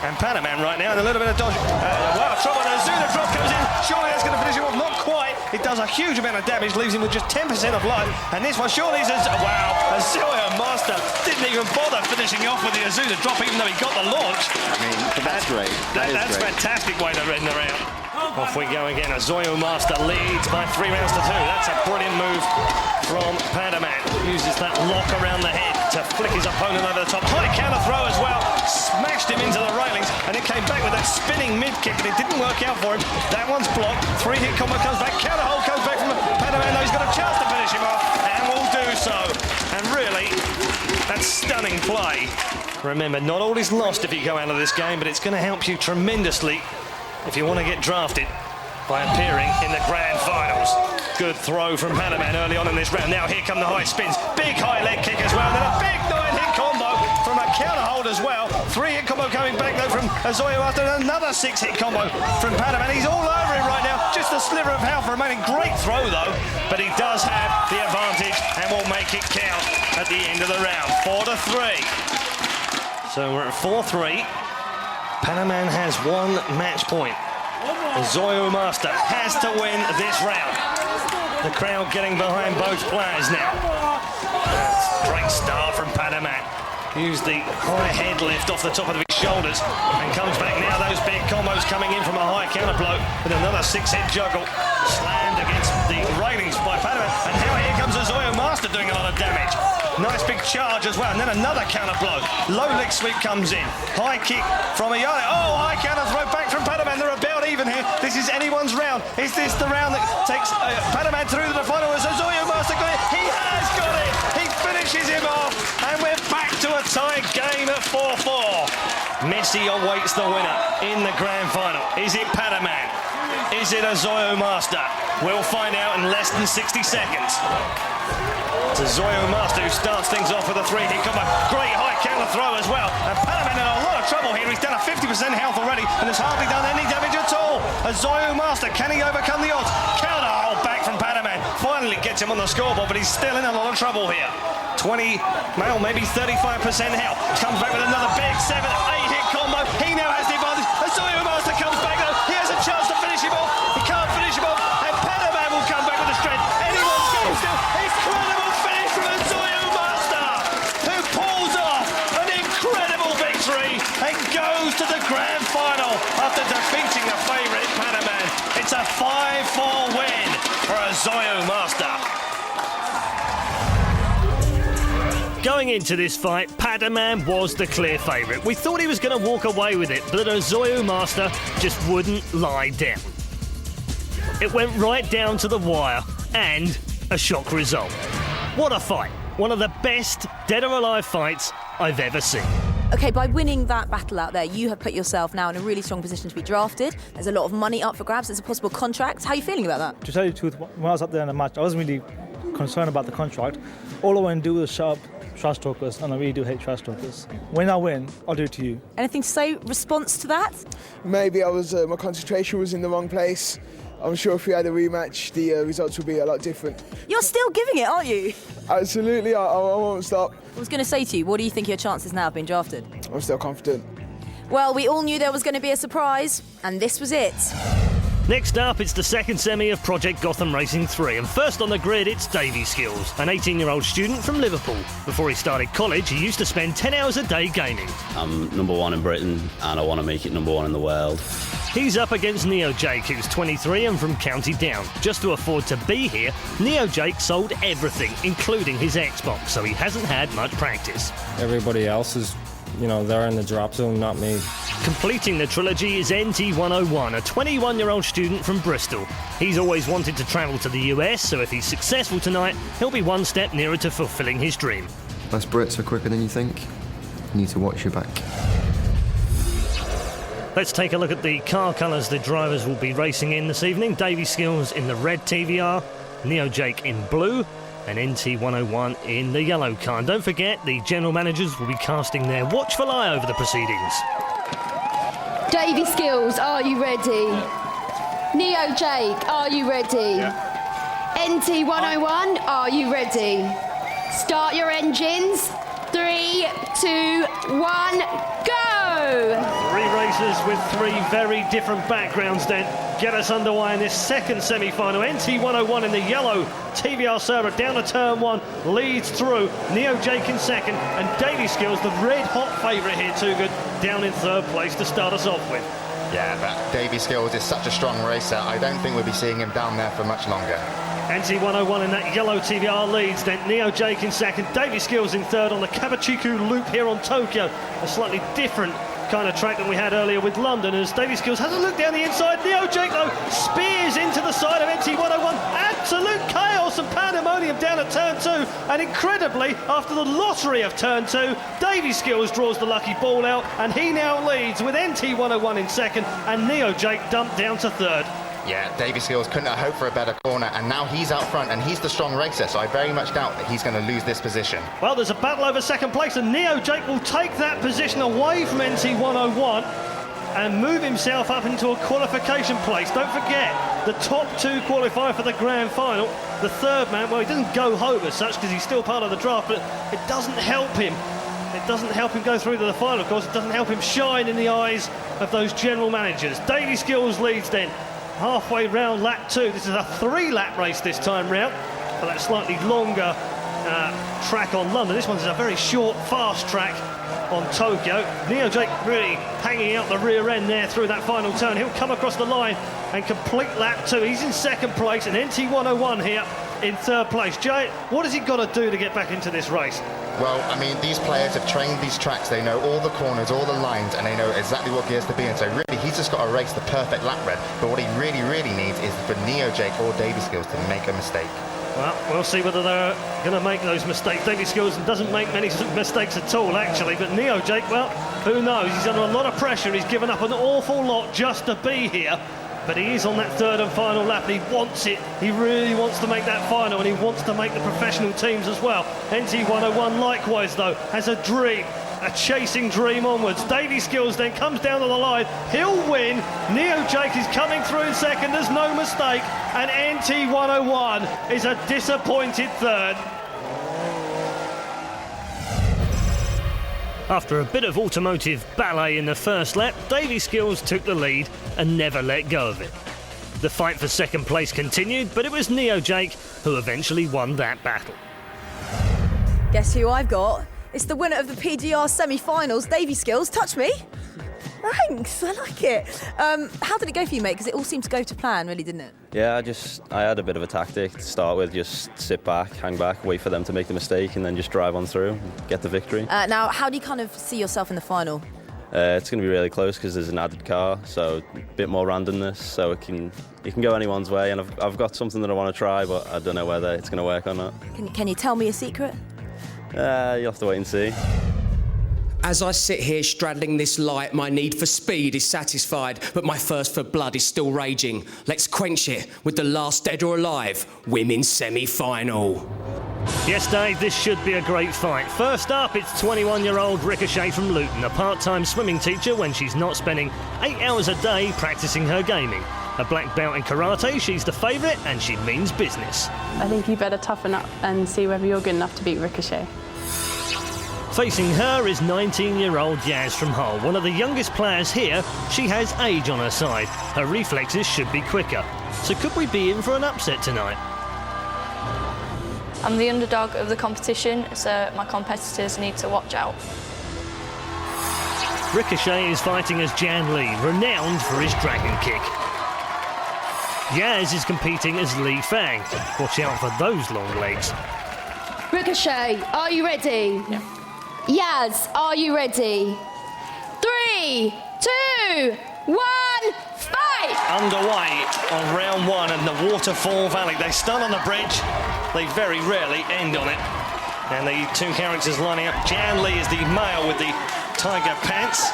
And Padaman right now in a little bit of dodge. Wow, trouble. The Azuna drop comes in. Surely that's going to finish him off. Not quite. It does a huge amount of damage, leaves him with just 10% of life. And this one surely is wow. A Zoyu Master didn't even bother finishing off with the Azuna drop, even though he got the launch. I mean, that's great. That's great. Fantastic way to end the round. Off we go again. A Zoyu Master leads by 3 rounds to 2. That's a brilliant move from Padaman. Uses that lock around the head to flick his opponent over the top. High counter throw as well. Smashed him into the railings, and it came back with that spinning mid kick, and it didn't work out for him. That one's blocked. 3-hit combo comes back. Counter hold comes back from Padaman. Though he's got a chance to finish him off, and will do so. And really, that's stunning play. Remember, not all is lost if you go out of this game, but it's going to help you tremendously if you want to get drafted by appearing in the grand finals. Good throw from Padaman early on in this round. Now here come the high spins. Big high leg kick as well. And then a big 9-hit combo from a counter hold as well. 3-hit combo coming back though from Zoyu after another 6-hit combo from Padaman. He's all over him right now. Just a sliver of health remaining. Great throw though. But he does have the advantage and will make it count at the end of the round. 4-3. So we're at 4-3. Padaman has 1 match point. The Zoyu Master has to win this round. The crowd getting behind both players now. Great start from Padaman. Used the high head lift off the top of his shoulders and comes back now. Those big combos coming in from a high counter blow with another 6-hit juggle. Slammed against the railings by Padaman. And now here comes the Zoyu Master doing a lot of damage. Nice big charge as well, and then another counter blow. Low leg sweep comes in. High kick from a Yale. Oh, high counter throw back from Padaman. They're about even here. This is anyone's round. Is this the round that takes Padaman through to the final? Is Zoyu Master got it? He has got it. He finishes him off, and we're back to a tied game at 4-4. Messi awaits the winner in the grand final. Is it Padaman? Is it a Zoyu Master? We'll find out in less than 60 seconds. It's a Zoyu Master who starts things off with a 3-hit combo. Great high counter throw as well. And Padaman in a lot of trouble here. He's done a 50% health already and has hardly done any damage at all. A Zoyu Master, can he overcome the odds? Counter hold back from Padaman. Finally gets him on the scoreboard, but he's still in a lot of trouble here. 20, well, maybe 35% health. Comes back with another big 7-8-hit combo. He now has the advantage. A Zoyu Master comes back though. He has a chance to finish him off. He can't finish him off. And Padaman will come back with the strength. Anyone's going still. Incredible finish from a Zoyu Master, who pulls off an incredible victory and goes to the grand final after defeating the favourite Padaman. It's a 5-4 win for a Zoyu Master. Going into this fight, Padaman was the clear favourite. We thought he was going to walk away with it, but a Zoyu Master just wouldn't lie down. It went right down to the wire, and a shock result. What a fight. One of the best dead or alive fights I've ever seen. OK, by winning that battle out there, you have put yourself now in a really strong position to be drafted. There's a lot of money up for grabs. There's a possible contract. How are you feeling about that? To tell you the truth, when I was up there in the match, I wasn't really concerned about the contract. All I want to do is shut up trash talkers, and I really do hate trash talkers. When I win, I'll do it to you. Anything to say response to that? Maybe I was my concentration was in the wrong place. I'm sure if we had a rematch, the results would be a lot different. You're still giving it, aren't you? Absolutely, I won't stop. I was going to say to you, what do you think your chances now of being drafted? I'm still confident. Well, we all knew there was going to be a surprise, and this was it. Next up, it's the second semi of Project Gotham Racing 3, and first on the grid, it's Davey Skills, an 18-year-old student from Liverpool. Before he started college, he used to spend 10 hours a day gaming. I'm #1 in Britain, and I want to make it #1 in the world. He's up against Neo Jake, who's 23 and from County Down. Just to afford to be here, Neo Jake sold everything, including his Xbox, so he hasn't had much practice. Everybody else is, they're in the drop zone, not me. Completing the trilogy is NT101, a 21-year-old student from Bristol. He's always wanted to travel to the US, so if he's successful tonight, he'll be one step nearer to fulfilling his dream. Us Brits are quicker than you think. You need to watch your back. Let's take a look at the car colours the drivers will be racing in this evening. Davey Skills in the red TVR, Neo Jake in blue, and NT101 in the yellow car. And don't forget, the general managers will be casting their watchful eye over the proceedings. Davey Skills, are you ready? Neo Jake, are you ready? NT101, are you ready? Start your engines. 3, 2, 1, go! 3 racers with 3 very different backgrounds then get us underway in this second semi-final. NT101 in the yellow TVR server down to turn 1, leads through. Neo Jake in second, and Davey Skills, the red-hot favourite here, too good, down in third place to start us off with. Yeah, but Davey Skills is such a strong racer. I don't think we'll be seeing him down there for much longer. NT101 in that yellow TVR leads, then Neo Jake in second, Davey Skills in third on the Kawachiku loop here on Tokyo. A slightly different kind of track than we had earlier with London, as Davey Skills has a look down the inside. Neo Jake, though, spears into the side of NT101. Absolute chaos and pandemonium down at turn 2. And incredibly, after the lottery of turn 2, Davey Skills draws the lucky ball out, and he now leads with NT101 in second, and Neo Jake dumped down to third. Yeah, Davey Skills couldn't have hoped for a better corner, and now he's out front, and he's the strong racer, so I very much doubt that he's going to lose this position. Well, there's a battle over second place, and Neo Jake will take that position away from NT101 and move himself up into a qualification place. Don't forget, the top 2 qualify for the grand final. The third man, well, he doesn't go home as such because he's still part of the draft, but it doesn't help him. It doesn't help him go through to the final, of course. It doesn't help him shine in the eyes of those general managers. Davey Skills leads then. Halfway round lap 2. This is a 3-lap race this time round, for that slightly longer track on London. This one's a very short, fast track on Tokyo. Neo Jake really hanging out the rear end there through that final turn. He'll come across the line and complete lap 2. He's in second place, and NT101 here in third place. Jay, what has he got to do to get back into this race? Well, I mean, these players have trained these tracks. They know all the corners, all the lines, and they know exactly what gears to be in. So really, he's just got to race the perfect lap red. But what he really, really needs is for Neo Jake or Davey Skills to make a mistake. Well, we'll see whether they're going to make those mistakes. Davey Skills doesn't make many mistakes at all, actually. But Neo Jake, well, who knows? He's under a lot of pressure. He's given up an awful lot just to be here. But he is on that third and final lap, and he wants it. He really wants to make that final, and he wants to make the professional teams as well. NT101 likewise, though, has a dream, a chasing dream onwards. Davey Skills then comes down to the line. He'll win. Neo Jake is coming through in second. There's no mistake. And NT101 is a disappointed third. After a bit of automotive ballet in the first lap, Davey Skills took the lead and never let go of it. The fight for second place continued, but it was Neo Jake who eventually won that battle. Guess who I've got? It's the winner of the PGR Semifinals, Davey Skills. Touch me. Thanks, I like it. How did it go for you, mate? Because it all seemed to go to plan, really, didn't it? Yeah, I had a bit of a tactic to start with. Just sit back, hang back, wait for them to make the mistake, and then just drive on through, get the victory. Now, how do you kind of see yourself in the final? It's going to be really close because there's an added car, so a bit more randomness, so it can go anyone's way. And I've got something that I want to try, but I don't know whether it's going to work or not. Can you tell me a secret? You'll have to wait and see. As I sit here straddling this light, my need for speed is satisfied, but my thirst for blood is still raging. Let's quench it with the last Dead or Alive Women's Semi-Final. Yes, Dave, this should be a great fight. First up, it's 21-year-old Ricochet from Luton, a part-time swimming teacher when she's not spending 8 hours a day practicing her gaming. A black belt in karate, she's the favourite and she means business. I think you better toughen up and see whether you're good enough to beat Ricochet. Facing her is 19-year-old Yaz from Hull. One of the youngest players here, she has age on her side. Her reflexes should be quicker. So could we be in for an upset tonight? I'm the underdog of the competition, so my competitors need to watch out. Ricochet is fighting as Jan Lee, renowned for his dragon kick. Yaz is competing as Li Fang. Watch out for those long legs. Ricochet, are you ready? Yeah. Yaz, are you ready? 3, 2, 1, fight! Underway on round 1 in the Waterfall Valley. They start on the bridge, they very rarely end on it. And the two characters lining up. Jan Lee is the male with the tiger pants,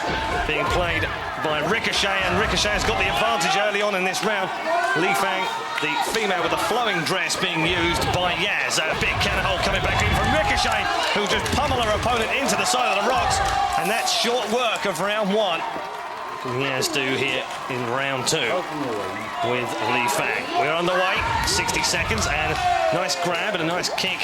being played by Ricochet, and Ricochet has got the advantage early on in this round. Li Fang, the female with the flowing dress, being used by Yaz. A big counter hold coming back in from Ricochet, who just pummel her opponent into the side of the rocks, and that's short work of round 1. Yaz do here in round 2 with Li Fang. We're underway, 60 seconds, and nice grab and a nice kick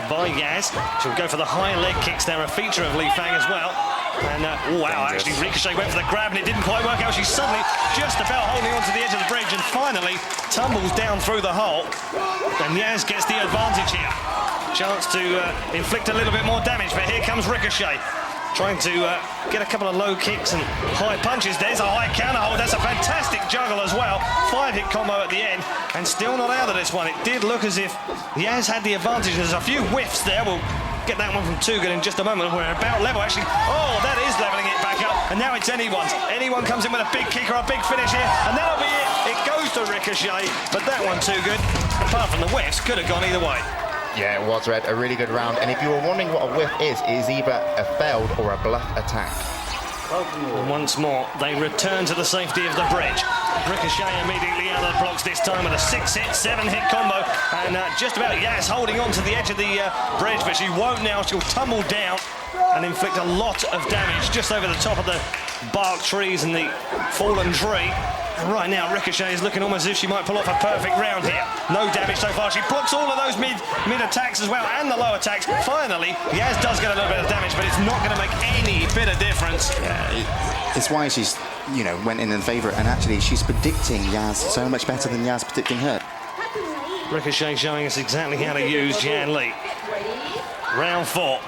by Yaz. She'll go for the high leg kicks. They're a feature of Li Fang as well. And oh wow, actually Ricochet went for the grab and it didn't quite work out. She's suddenly just about holding onto the edge of the bridge and finally tumbles down through the hole. And Yaz gets the advantage here. Chance to inflict a little bit more damage, but here comes Ricochet. Trying to get a couple of low kicks and high punches. There's a high counter hold. That's a fantastic juggle as well. 5-hit combo at the end, and still not out of this one. It did look as if Yaz had the advantage. There's a few whiffs there. We'll get that one from Tugan in just a moment. We're about level, actually. Oh, that is levelling it back up, and now it's anyone's. Anyone comes in with a big kick or a big finish here, and that'll be it. It goes to Ricochet, but that one too good. Apart from the whiffs, could have gone either way. Yeah, it was, Red. A really good round. And if you were wondering what a whiff is, it is either a failed or a bluff attack. And once more, they return to the safety of the bridge. Ricochet immediately out of the blocks this time with a 6-hit, 7-hit combo. And just about Yaz holding on to the edge of the bridge, but she won't now. She'll tumble down and inflict a lot of damage just over the top of the bark trees and the fallen tree. And right now, Ricochet is looking almost as if she might pull off a perfect round here. No damage so far. She blocks all of those mid attacks as well, and the low attacks. Finally, Yaz does get a little bit of damage, but it's not going to make any bit of difference. Yeah, it's why she's, you know, went in favourite, and actually she's predicting Yaz so much better than Yaz predicting her. Ricochet showing us exactly how to use Jan Lee. Round 4.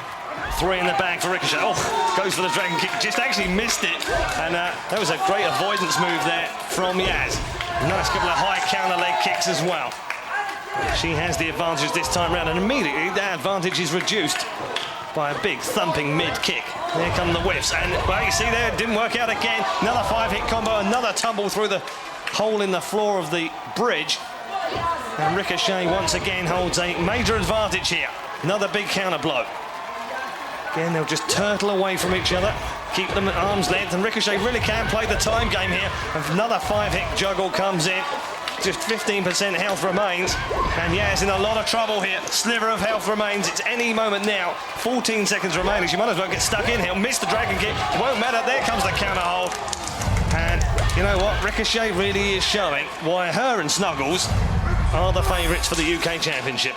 3 in the bag for Ricochet. Oh, goes for the dragon kick. Just actually missed it. And that was a great avoidance move there from Yaz. Nice couple of high counter leg kicks as well. She has the advantage this time round, and immediately that advantage is reduced by a big thumping mid kick. Here come the whiffs. And well, you see there, it didn't work out again. Another 5-hit combo, another tumble through the hole in the floor of the bridge. And Ricochet once again holds a major advantage here. Another big counter blow. Again, they'll just turtle away from each other, keep them at arm's length, and Ricochet really can play the time game here. Another 5-hit juggle comes in. Just 15% health remains, and Yaz in a lot of trouble here. Sliver of health remains. It's any moment now. 14 seconds remaining. She might as well get stuck in here. Miss the dragon kick. Won't matter. There comes the counter hold. And you know what? Ricochet really is showing why her and Snuggles are the favourites for the UK Championship.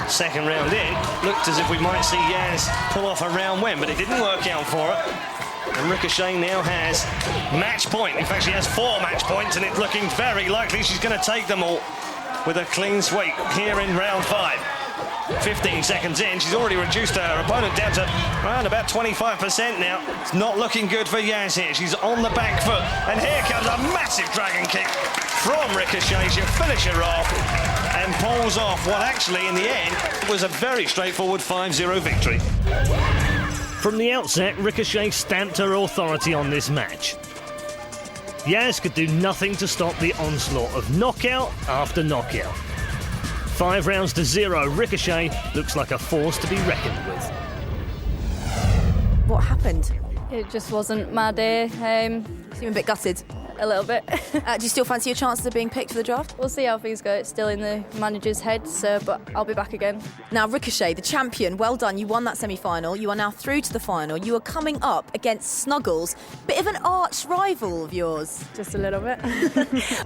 Second round in, looked as if we might see Yaz pull off a round win, but it didn't work out for her. And Ricochet now has match point. In fact, she has 4 match points, and it's looking very likely she's going to take them all with a clean sweep here in round 5. 15 seconds in, she's already reduced her opponent down to around about 25% now. It's not looking good for Yaz here. She's on the back foot, and here comes a massive dragon kick from Ricochet. She'll finish her off and pulls off what actually, in the end, was a very straightforward 5-0 victory. From the outset, Ricochet stamped her authority on this match. Yaz could do nothing to stop the onslaught of knockout after knockout. 5 rounds to 0, Ricochet looks like a force to be reckoned with. What happened? It just wasn't my day. Seem a bit gutted. A little bit. Do you still fancy your chances of being picked for the draft? We'll see how things go. It's still in the manager's head, but I'll be back again. Now, Ricochet, the champion, well done. You won that semi-final. You are now through to the final. You are coming up against Snuggles, bit of an arch rival of yours. Just a little bit.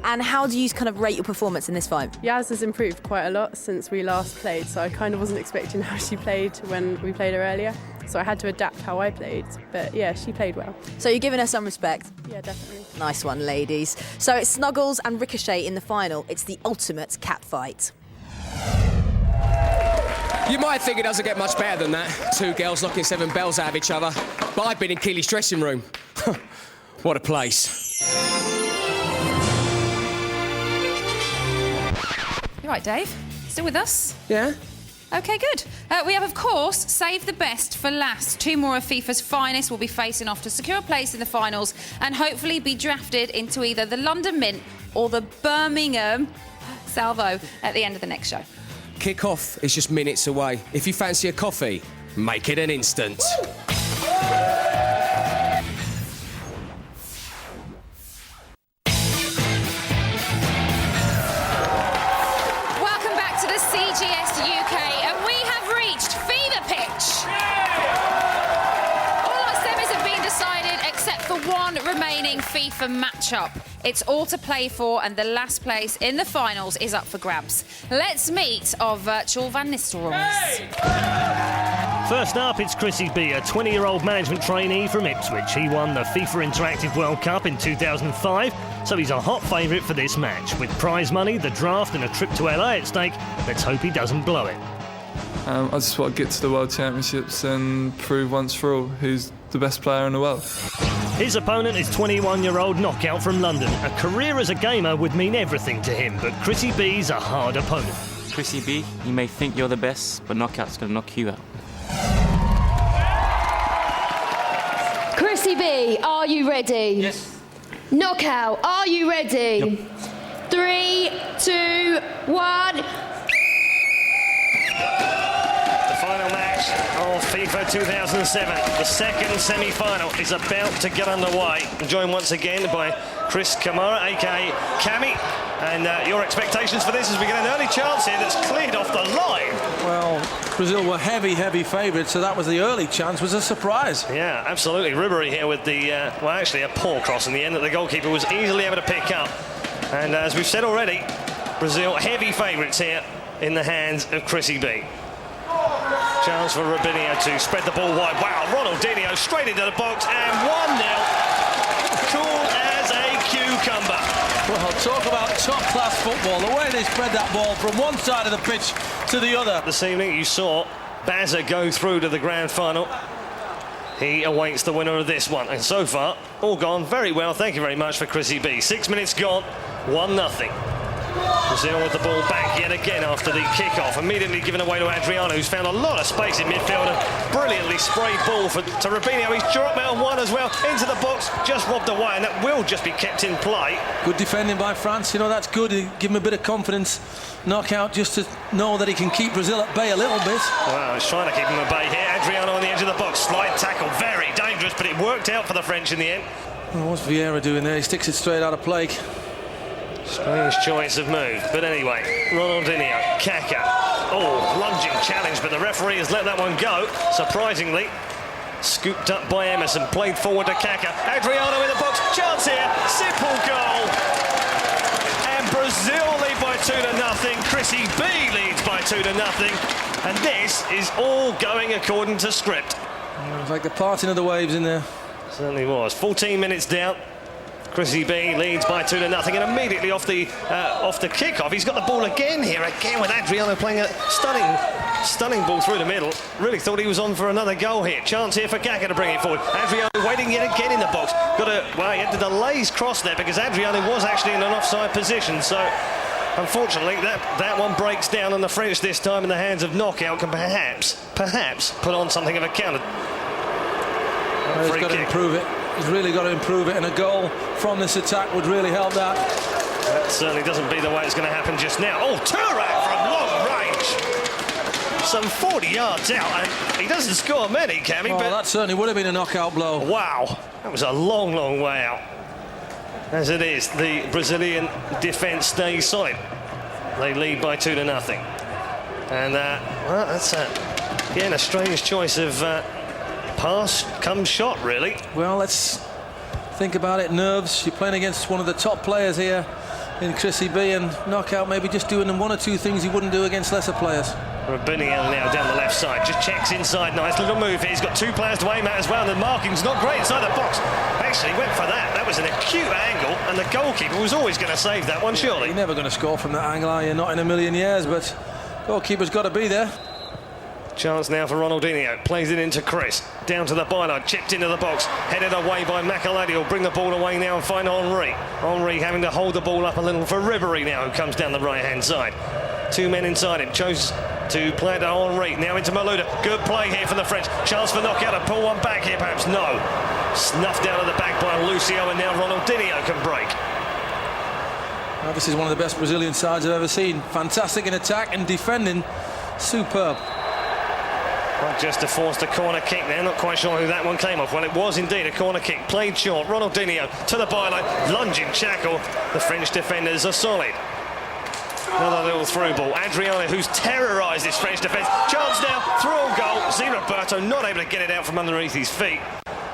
And how do you kind of rate your performance in this fight? Yaz has improved quite a lot since we last played, so I kind of wasn't expecting how she played when we played her earlier. So I had to adapt how I played. But yeah, she played well. So you're giving her some respect? Yeah, definitely. Nice one, ladies. So it's Snuggles and Ricochet in the final. It's the ultimate cat fight. You might think it doesn't get much better than that. Two girls knocking 7 bells out of each other. But I've been in Keely's dressing room. What a place. You right, Dave? Still with us? Yeah. OK, good. We have, of course, saved the best for last. 2 more of FIFA's finest will be facing off to secure a place in the finals and hopefully be drafted into either the London Mint or the Birmingham Salvo at the end of the next show. Kick-off is just minutes away. If you fancy a coffee, make it an instant. Welcome back to the CGS UK, and we have reached fever pitch. All our semis have been decided except for one remaining FIFA matchup. It's all to play for, and the last place in the finals is up for grabs. Let's meet our virtual Van Nistelrooys. First up, it's Chrissy B, a 20-year-old management trainee from Ipswich. He won the FIFA Interactive World Cup in 2005, so he's a hot favourite for this match. With prize money, the draft and a trip to LA at stake, let's hope he doesn't blow it. I just want to get to the World Championships and prove once for all who's the best player in the world. His opponent is 21-year-old Knockout from London. A career as a gamer would mean everything to him, but Chrissy B's a hard opponent. Chrissy B, you may think you're the best, but Knockout's going to knock you out. Chrissy B, are you ready? Yes. Knockout, are you ready? Yep. 3, 2, 1... Final match of FIFA 2007. The second semi-final is about to get underway. I'm joined once again by Chris Kamara, aka Cammy. And your expectations for this as we get an early chance here that's cleared off the line. Well, Brazil were heavy favourites, so that was the early chance, was a surprise. Yeah, absolutely. Ribery here with the, well, actually a poor cross in the end that the goalkeeper was easily able to pick up. And as we've said already, Brazil heavy favourites here in the hands of Chrissy B. Chance for Robinho to spread the ball wide. Wow, Ronaldinho straight into the box and 1-0. Cool as a cucumber. Well, talk about top-class football. The way they spread that ball from one side of the pitch to the other. This evening you saw Bazza go through to the grand final. He awaits the winner of this one. And so far, all gone very well. Thank you very much for Chrissy B. 6 minutes gone, 1-0. Brazil with the ball back yet again after the kick-off, immediately given away to Adriano, who's found a lot of space in midfield and brilliantly sprayed ball to Robinho. He's dropped out one as well, into the box, just robbed away, and that will just be kept in play. Good defending by France, you know, that's good. Give him a bit of confidence. Knockout just to know that he can keep Brazil at bay a little bit. Wow, he's trying to keep him at bay here. Adriano on the edge of the box, slide tackle, very dangerous, but it worked out for the French in the end. Well, what's Vieira doing there? He sticks it straight out of play. Strange choice of move, but anyway, Ronaldinho, Kaká. Oh, lunging challenge, but the referee has let that one go. Surprisingly, scooped up by Emerson, played forward to Kaká. Adriano in the box, chance here, simple goal. And Brazil lead by 2-0. Chrissy B leads by 2-0. And this is all going according to script. It was like the parting of the waves in there. Certainly was. 14 minutes down. Chrissy B leads by 2-0, and immediately off the kick-off, he's got the ball again here, with Adriano playing a stunning ball through the middle. Really thought he was on for another goal here. Chance here for Kaká to bring it forward. Adriano waiting yet again in the box. Well, he had to delay his cross there because Adriano was actually in an offside position. So, unfortunately, that one breaks down, and the French this time in the hands of Knockout can perhaps put on something of a counter. He's got to improve it. He's really got to improve it, and a goal from this attack would really help that. That certainly doesn't be the way it's going to happen just now. Oh, Turan from long range. Some 40 yards out, and he doesn't score many, Cammy. Oh, but that certainly would have been a knockout blow. Wow, that was a long way out. As it is, the Brazilian defence stays solid. They lead by 2-0. And well, that's again a strange choice of pass come shot, really. Well, let's think about it. Nerves. You're playing against one of the top players here in Chrissy B, and Knockout maybe just doing them one or two things he wouldn't do against lesser players. Rabiniel now down the left side, just checks inside. Nice little move here. He's got two players to aim at as well. The marking's not great inside the box. Actually went for that. That was an acute angle, and the goalkeeper was always going to save that one, surely. You're never going to score from that angle, are you? Not in a million years, but goalkeeper's got to be there. Chance now for Ronaldinho. Plays it into Chris. Down to the byline. Chipped into the box. Headed away by Makaladi. Will bring the ball away now and find Henry. Henry having to hold the ball up a little for Ribery now, who comes down the right-hand side. Two men inside him. Chose to play to Henry. Now into Malouda. Good play here from the French. Chance for Knockout to pull one back here, perhaps. No. Snuffed out of the back by Lucio, and now Ronaldinho can break. Well, this is one of the best Brazilian sides I've ever seen. Fantastic in attack and defending. Superb. Well, just to force a corner kick there. Not quite sure who that one came off. Well, it was indeed a corner kick. Played short. Ronaldinho to the byline. Lunging tackle. The French defenders are solid. Another little through ball. Adriano, who's terrorised this French defence. Chance now. Through on goal. Roberto not able to get it out from underneath his feet.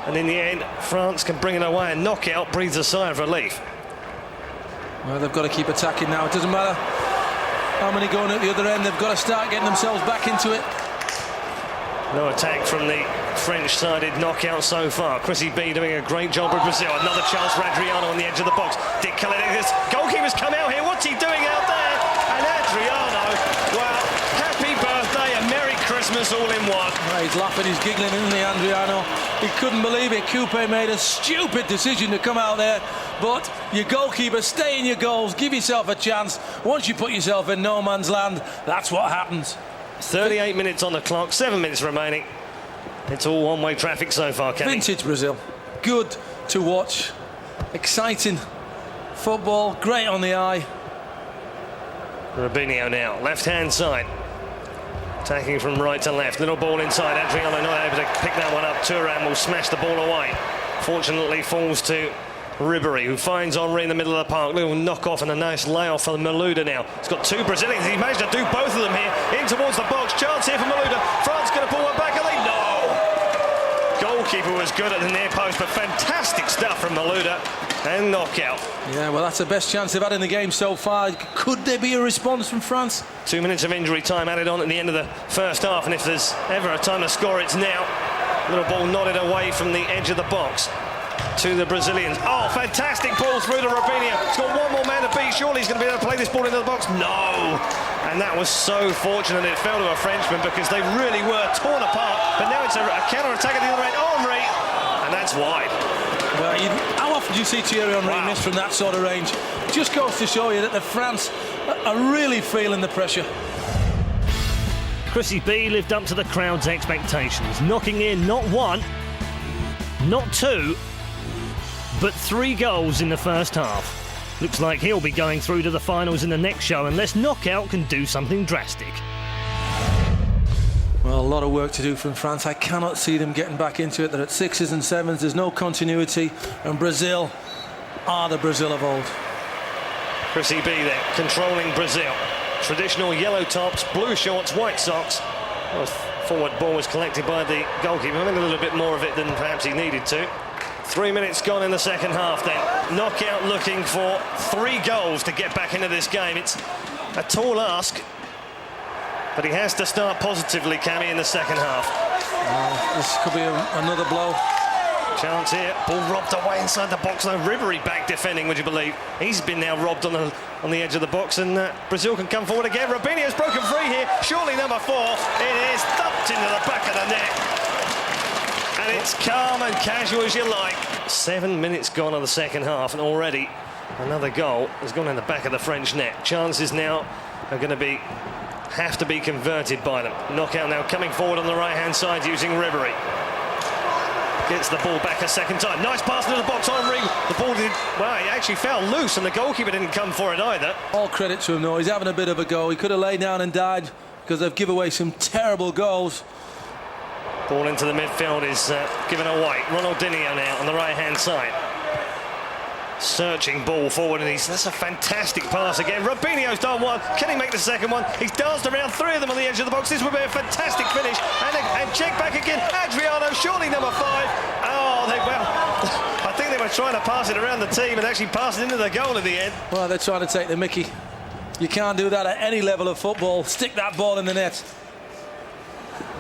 And in the end, France can bring it away. And Knockout breathes a sigh of relief. Well, they've got to keep attacking now. It doesn't matter how many going at the other end. They've got to start getting themselves back into it. No attack from the French-sided Knockout so far. Chrissy B doing a great job with Brazil. Another chance for Adriano on the edge of the box. Dick Kalidis. Goalkeeper's come out here. What's he doing out there? And Adriano, well, happy birthday and Merry Christmas all in one. Well, he's laughing, he's giggling, isn't he, Adriano? He couldn't believe it. Coupe made a stupid decision to come out there. But your goalkeeper, stay in your goals, give yourself a chance. Once you put yourself in no man's land, that's what happens. 38 minutes on the clock, 7 minutes remaining. It's all one-way traffic so far, Kenny. Vintage Brazil. Good to watch. Exciting football, great on the eye. Robinho now, left-hand side. Attacking from right to left. Little ball inside. Adriano not able to pick that one up. Thuram will smash the ball away. Fortunately falls to Ribery, who finds Henry in the middle of the park. Little knock-off and a nice layoff for Malouda now. He's got two Brazilians. He managed to do both of them here. In towards the box. Chance here for Malouda. France going to pull one back. Are they? No! Goalkeeper was good at the near post, but fantastic stuff from Malouda. And Knockout. Yeah, well, that's the best chance they've had in the game so far. Could there be a response from France? 2 minutes of injury time added on at the end of the first half, and if there's ever a time to score, it's now. Little ball nodded away from the edge of the box to the Brazilians. Oh, fantastic ball through to Robinho. He's got one more man to beat. Surely he's going to be able to play this ball into the box. No! And that was so fortunate it fell to a Frenchman, because they really were torn apart. But now it's a counter-attack at the other end. Henry! And that's wide. Well, how often do you see Thierry Henry miss from that sort of range? Just goes to show you that the France are really feeling the pressure. Chrissy B lived up to the crowd's expectations, knocking in not one, not two, but 3 goals in the first half. Looks like he'll be going through to the finals in the next show unless Knockout can do something drastic. Well, a lot of work to do from France. I cannot see them getting back into it. They're at 6s and 7s. There's no continuity. And Brazil are the Brazil of old. Chrissy B there, controlling Brazil. Traditional yellow tops, blue shorts, white socks. Well, forward ball was collected by the goalkeeper. I think a little bit more of it than perhaps he needed to. 3 minutes gone in the second half then. Knockout looking for 3 goals to get back into this game. It's a tall ask, but he has to start positively, Cammy, in the second half. This could be another blow. Chance here. Ball robbed away inside the box. No, Ribery back defending, would you believe? He's been now robbed on the edge of the box, and Brazil can come forward again. Robinho's broken free here. Surely number 4. It is thumped into the back of the net. And it's calm and casual as you like. 7 minutes gone of the second half, and already another goal has gone in the back of the French net. Chances now are going to have to be converted by them. Knockout now coming forward on the right-hand side using Ribery. Gets the ball back a second time. Nice pass into the box. Henry. The ball did, well, it actually fell loose, and the goalkeeper didn't come for it either. All credit to him, though. He's having a bit of a go. He could have laid down and died, because they've given away some terrible goals. Ball into the midfield is given away. Ronaldinho now on the right-hand side. Searching ball forward, and that's a fantastic pass again. Robinho's done one. Can he make the second one? He's danced around 3 of them on the edge of the box. This would be a fantastic finish. And check back again. Adriano, surely number 5. Oh, I think they were trying to pass it around the team and actually pass it into the goal in the end. Well, they're trying to take the mickey. You can't do that at any level of football. Stick that ball in the net.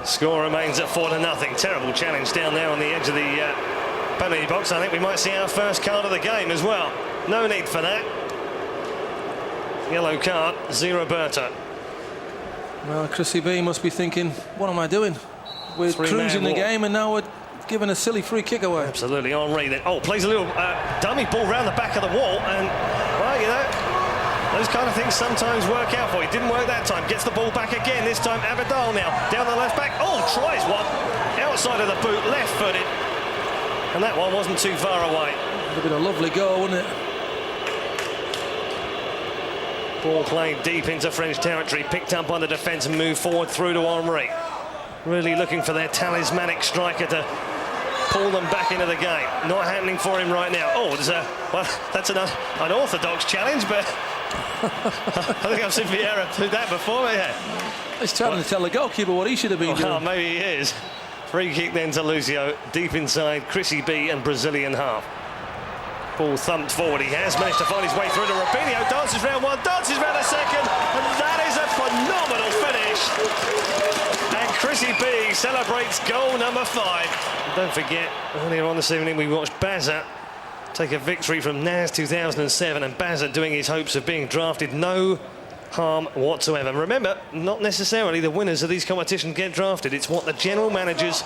Score remains at 4-0. Terrible challenge down there on the edge of the penalty box. I think we might see our first card of the game as well. No need for that. Yellow card, Roberto. Well, Chrissy B must be thinking, what am I doing? We're cruising the game and now we're giving a silly free kick away. Absolutely. Henri then. Oh, plays a little dummy ball round the back of the wall, and, well, you know, those kind of things sometimes work out for you. Didn't work that time. Gets the ball back again. This time Abidal now. Down the left back. Oh, tries one. Outside of the boot, left-footed. And that one wasn't too far away. Would have been a lovely goal, wouldn't it? Ball played deep into French territory, picked up by the defence and moved forward through to Henri. Really looking for their talismanic striker to pull them back into the game. Not happening for him right now. Oh, well, that's an unorthodox challenge, but I think I've seen Vieira do that before. Yeah. He's trying to tell the goalkeeper what he should have been doing. Oh, maybe he is. Free kick then to Lucio, deep inside Chrissy B and Brazilian half. Ball thumped forward. He has managed to find his way through to Robinho. Dances round one, dances round a second, and that is a phenomenal finish. And Chrissy B celebrates goal number 5. Don't forget, earlier on this evening we watched Bazza take a victory from NAS 2007, and Bazza doing his hopes of being drafted. No harm whatsoever. Remember, not necessarily the winners of these competitions get drafted. It's what the general managers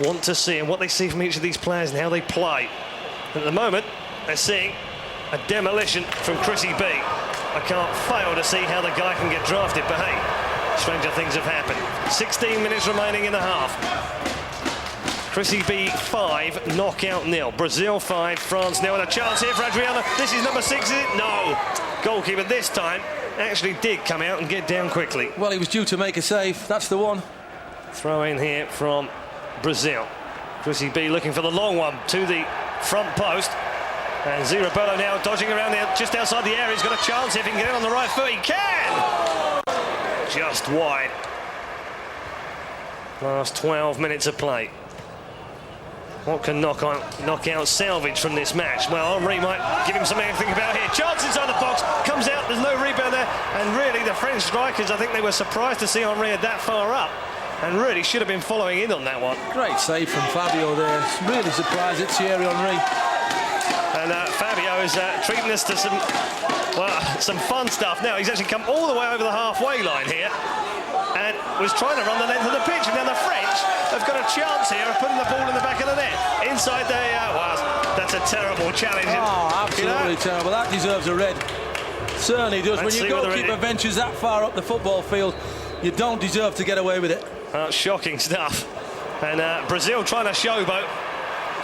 want to see and what they see from each of these players and how they play. At the moment, they're seeing a demolition from Chrissy B. I can't fail to see how the guy can get drafted, but hey, stranger things have happened. 16 minutes remaining in the half. Chrissy B 5, knockout 0. Brazil 5, France 0. And a chance here for Adriano. This is number 6, is it? No. Goalkeeper this time actually did come out and get down quickly. Well, he was due to make a save. That's the one. Throw in here from Brazil. Chrissy B looking for the long one to the front post. And Roberto now dodging around there just outside the area. He's got a chance if he can get it on the right foot. He can! Just wide. Last 12 minutes of play. What can knockout salvage from this match? Well, Henri might give him something to think about here. Chance inside the box, comes out, there's no rebound there. And really, the French strikers, I think they were surprised to see Henri that far up. And really should have been following in on that one. Great save from Fabio there. Really surprised at Thierry Henry. And Fabio is treating us to some fun stuff. Now, he's actually come all the way over the halfway line here and was trying to run the length of the pitch. And now the French have got a chance here of putting the ball in the back of the net. Inside the... well, that's a terrible challenge. Oh, absolutely terrible. That deserves a red. Certainly does. When your goalkeeper ventures that far up the football field, you don't deserve to get away with it. Shocking stuff. And Brazil trying to showboat.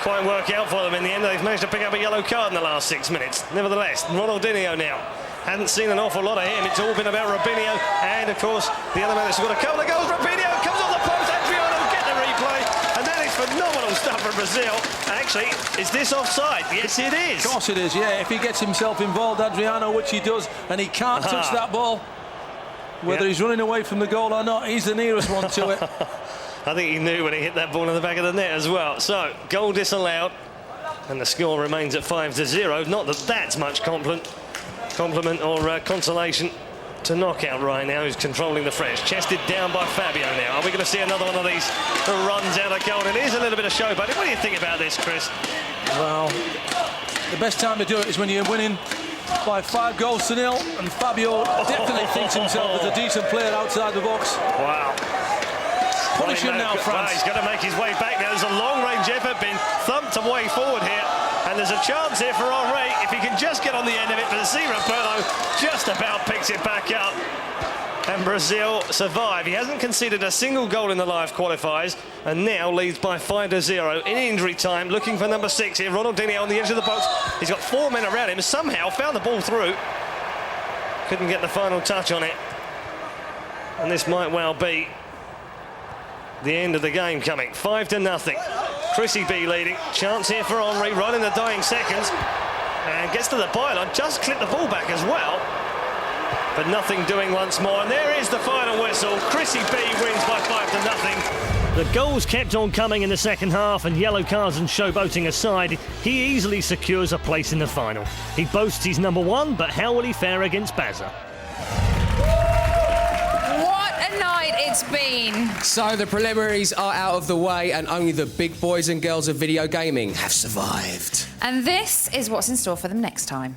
Quite work out for them in the end. They've managed to pick up a yellow card in the last 6 minutes. Nevertheless, Ronaldinho now. Hadn't seen an awful lot of him. It's all been about Robinho. And, of course, the other man that's got a couple of goals. Robinho comes on the post. Adriano get the replay. And that is phenomenal stuff from Brazil. Actually, is this offside? Yes, it is. Of course it is, yeah. If he gets himself involved, Adriano, which he does, and he can't touch that ball, whether he's running away from the goal or not, he's the nearest one to it. I think he knew when he hit that ball in the back of the net as well. So, goal disallowed. And the score remains at 5-0. Not that that's much compliment or consolation to knockout right now, who's controlling the French. Chested down by Fabio now. Are we going to see another one of these runs out of goal? It is a little bit of showboating. What do you think about this, Chris? Well, the best time to do it is when you're winning by 5 goals to 0, and Fabio definitely thinks himself as a decent player outside the box. Wow. Punish him now, France. Well, he's got to make his way back now. There's a long-range effort being thumped away forward here. And there's a chance here for Henri. If he can just get on the end of it, but Roberto just about picks it back up. And Brazil survive. He hasn't conceded a single goal in the live qualifiers and now leads by 5-0 in injury time. Looking for number 6 here. Ronaldinho on the edge of the box. He's got 4 men around him. Somehow found the ball through. Couldn't get the final touch on it. And this might well be the end of the game coming. 5-0. Chrissy B leading. Chance here for Henri right in the dying seconds. And gets to the byline, just clipped the ball back as well. But nothing doing once more, and there is the final whistle. Chrissy B wins by 5-0. The goals kept on coming in the second half, and yellow cards and showboating aside, he easily secures a place in the final. He boasts he's number one, but how will he fare against Bazza? What a night it's been. So the preliminaries are out of the way, and only the big boys and girls of video gaming have survived. And this is what's in store for them next time.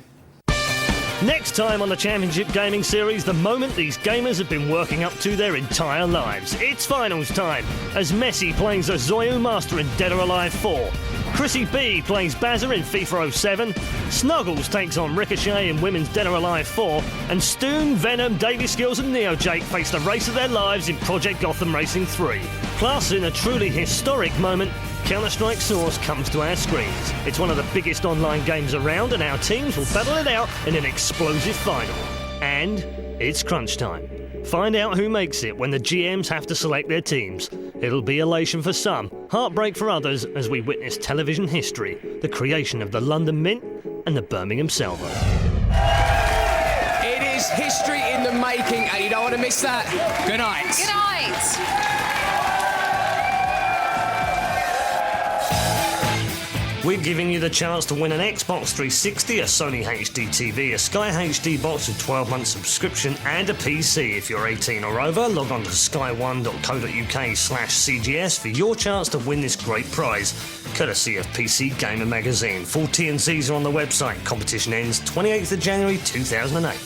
Next time on the Championship Gaming Series, the moment these gamers have been working up to their entire lives. It's finals time, as Messi plays a Zoyu Master in Dead or Alive 4. Chrissy B plays Bazza in FIFA 07. Snuggles takes on Ricochet in Women's Dead or Alive 4. And Stoon, Venom, Davey Skills and Neo Jake face the race of their lives in Project Gotham Racing 3. Plus, in a truly historic moment, Counter-Strike Source comes to our screens. It's one of the biggest online games around, and our teams will battle it out in an explosive final. And it's crunch time. Find out who makes it when the GMs have to select their teams. It'll be elation for some, heartbreak for others, as we witness television history, the creation of the London Mint and the Birmingham Salvo. It is history in the making, and you don't want to miss that. Good night. Good night. We're giving you the chance to win an Xbox 360, a Sony HD TV, a Sky HD box with 12-month subscription and a PC. If you're 18 or over, log on to sky1.co.uk/CGS for your chance to win this great prize, courtesy of PC Gamer Magazine. Full T&Cs are on the website. Competition ends 28th of January 2008.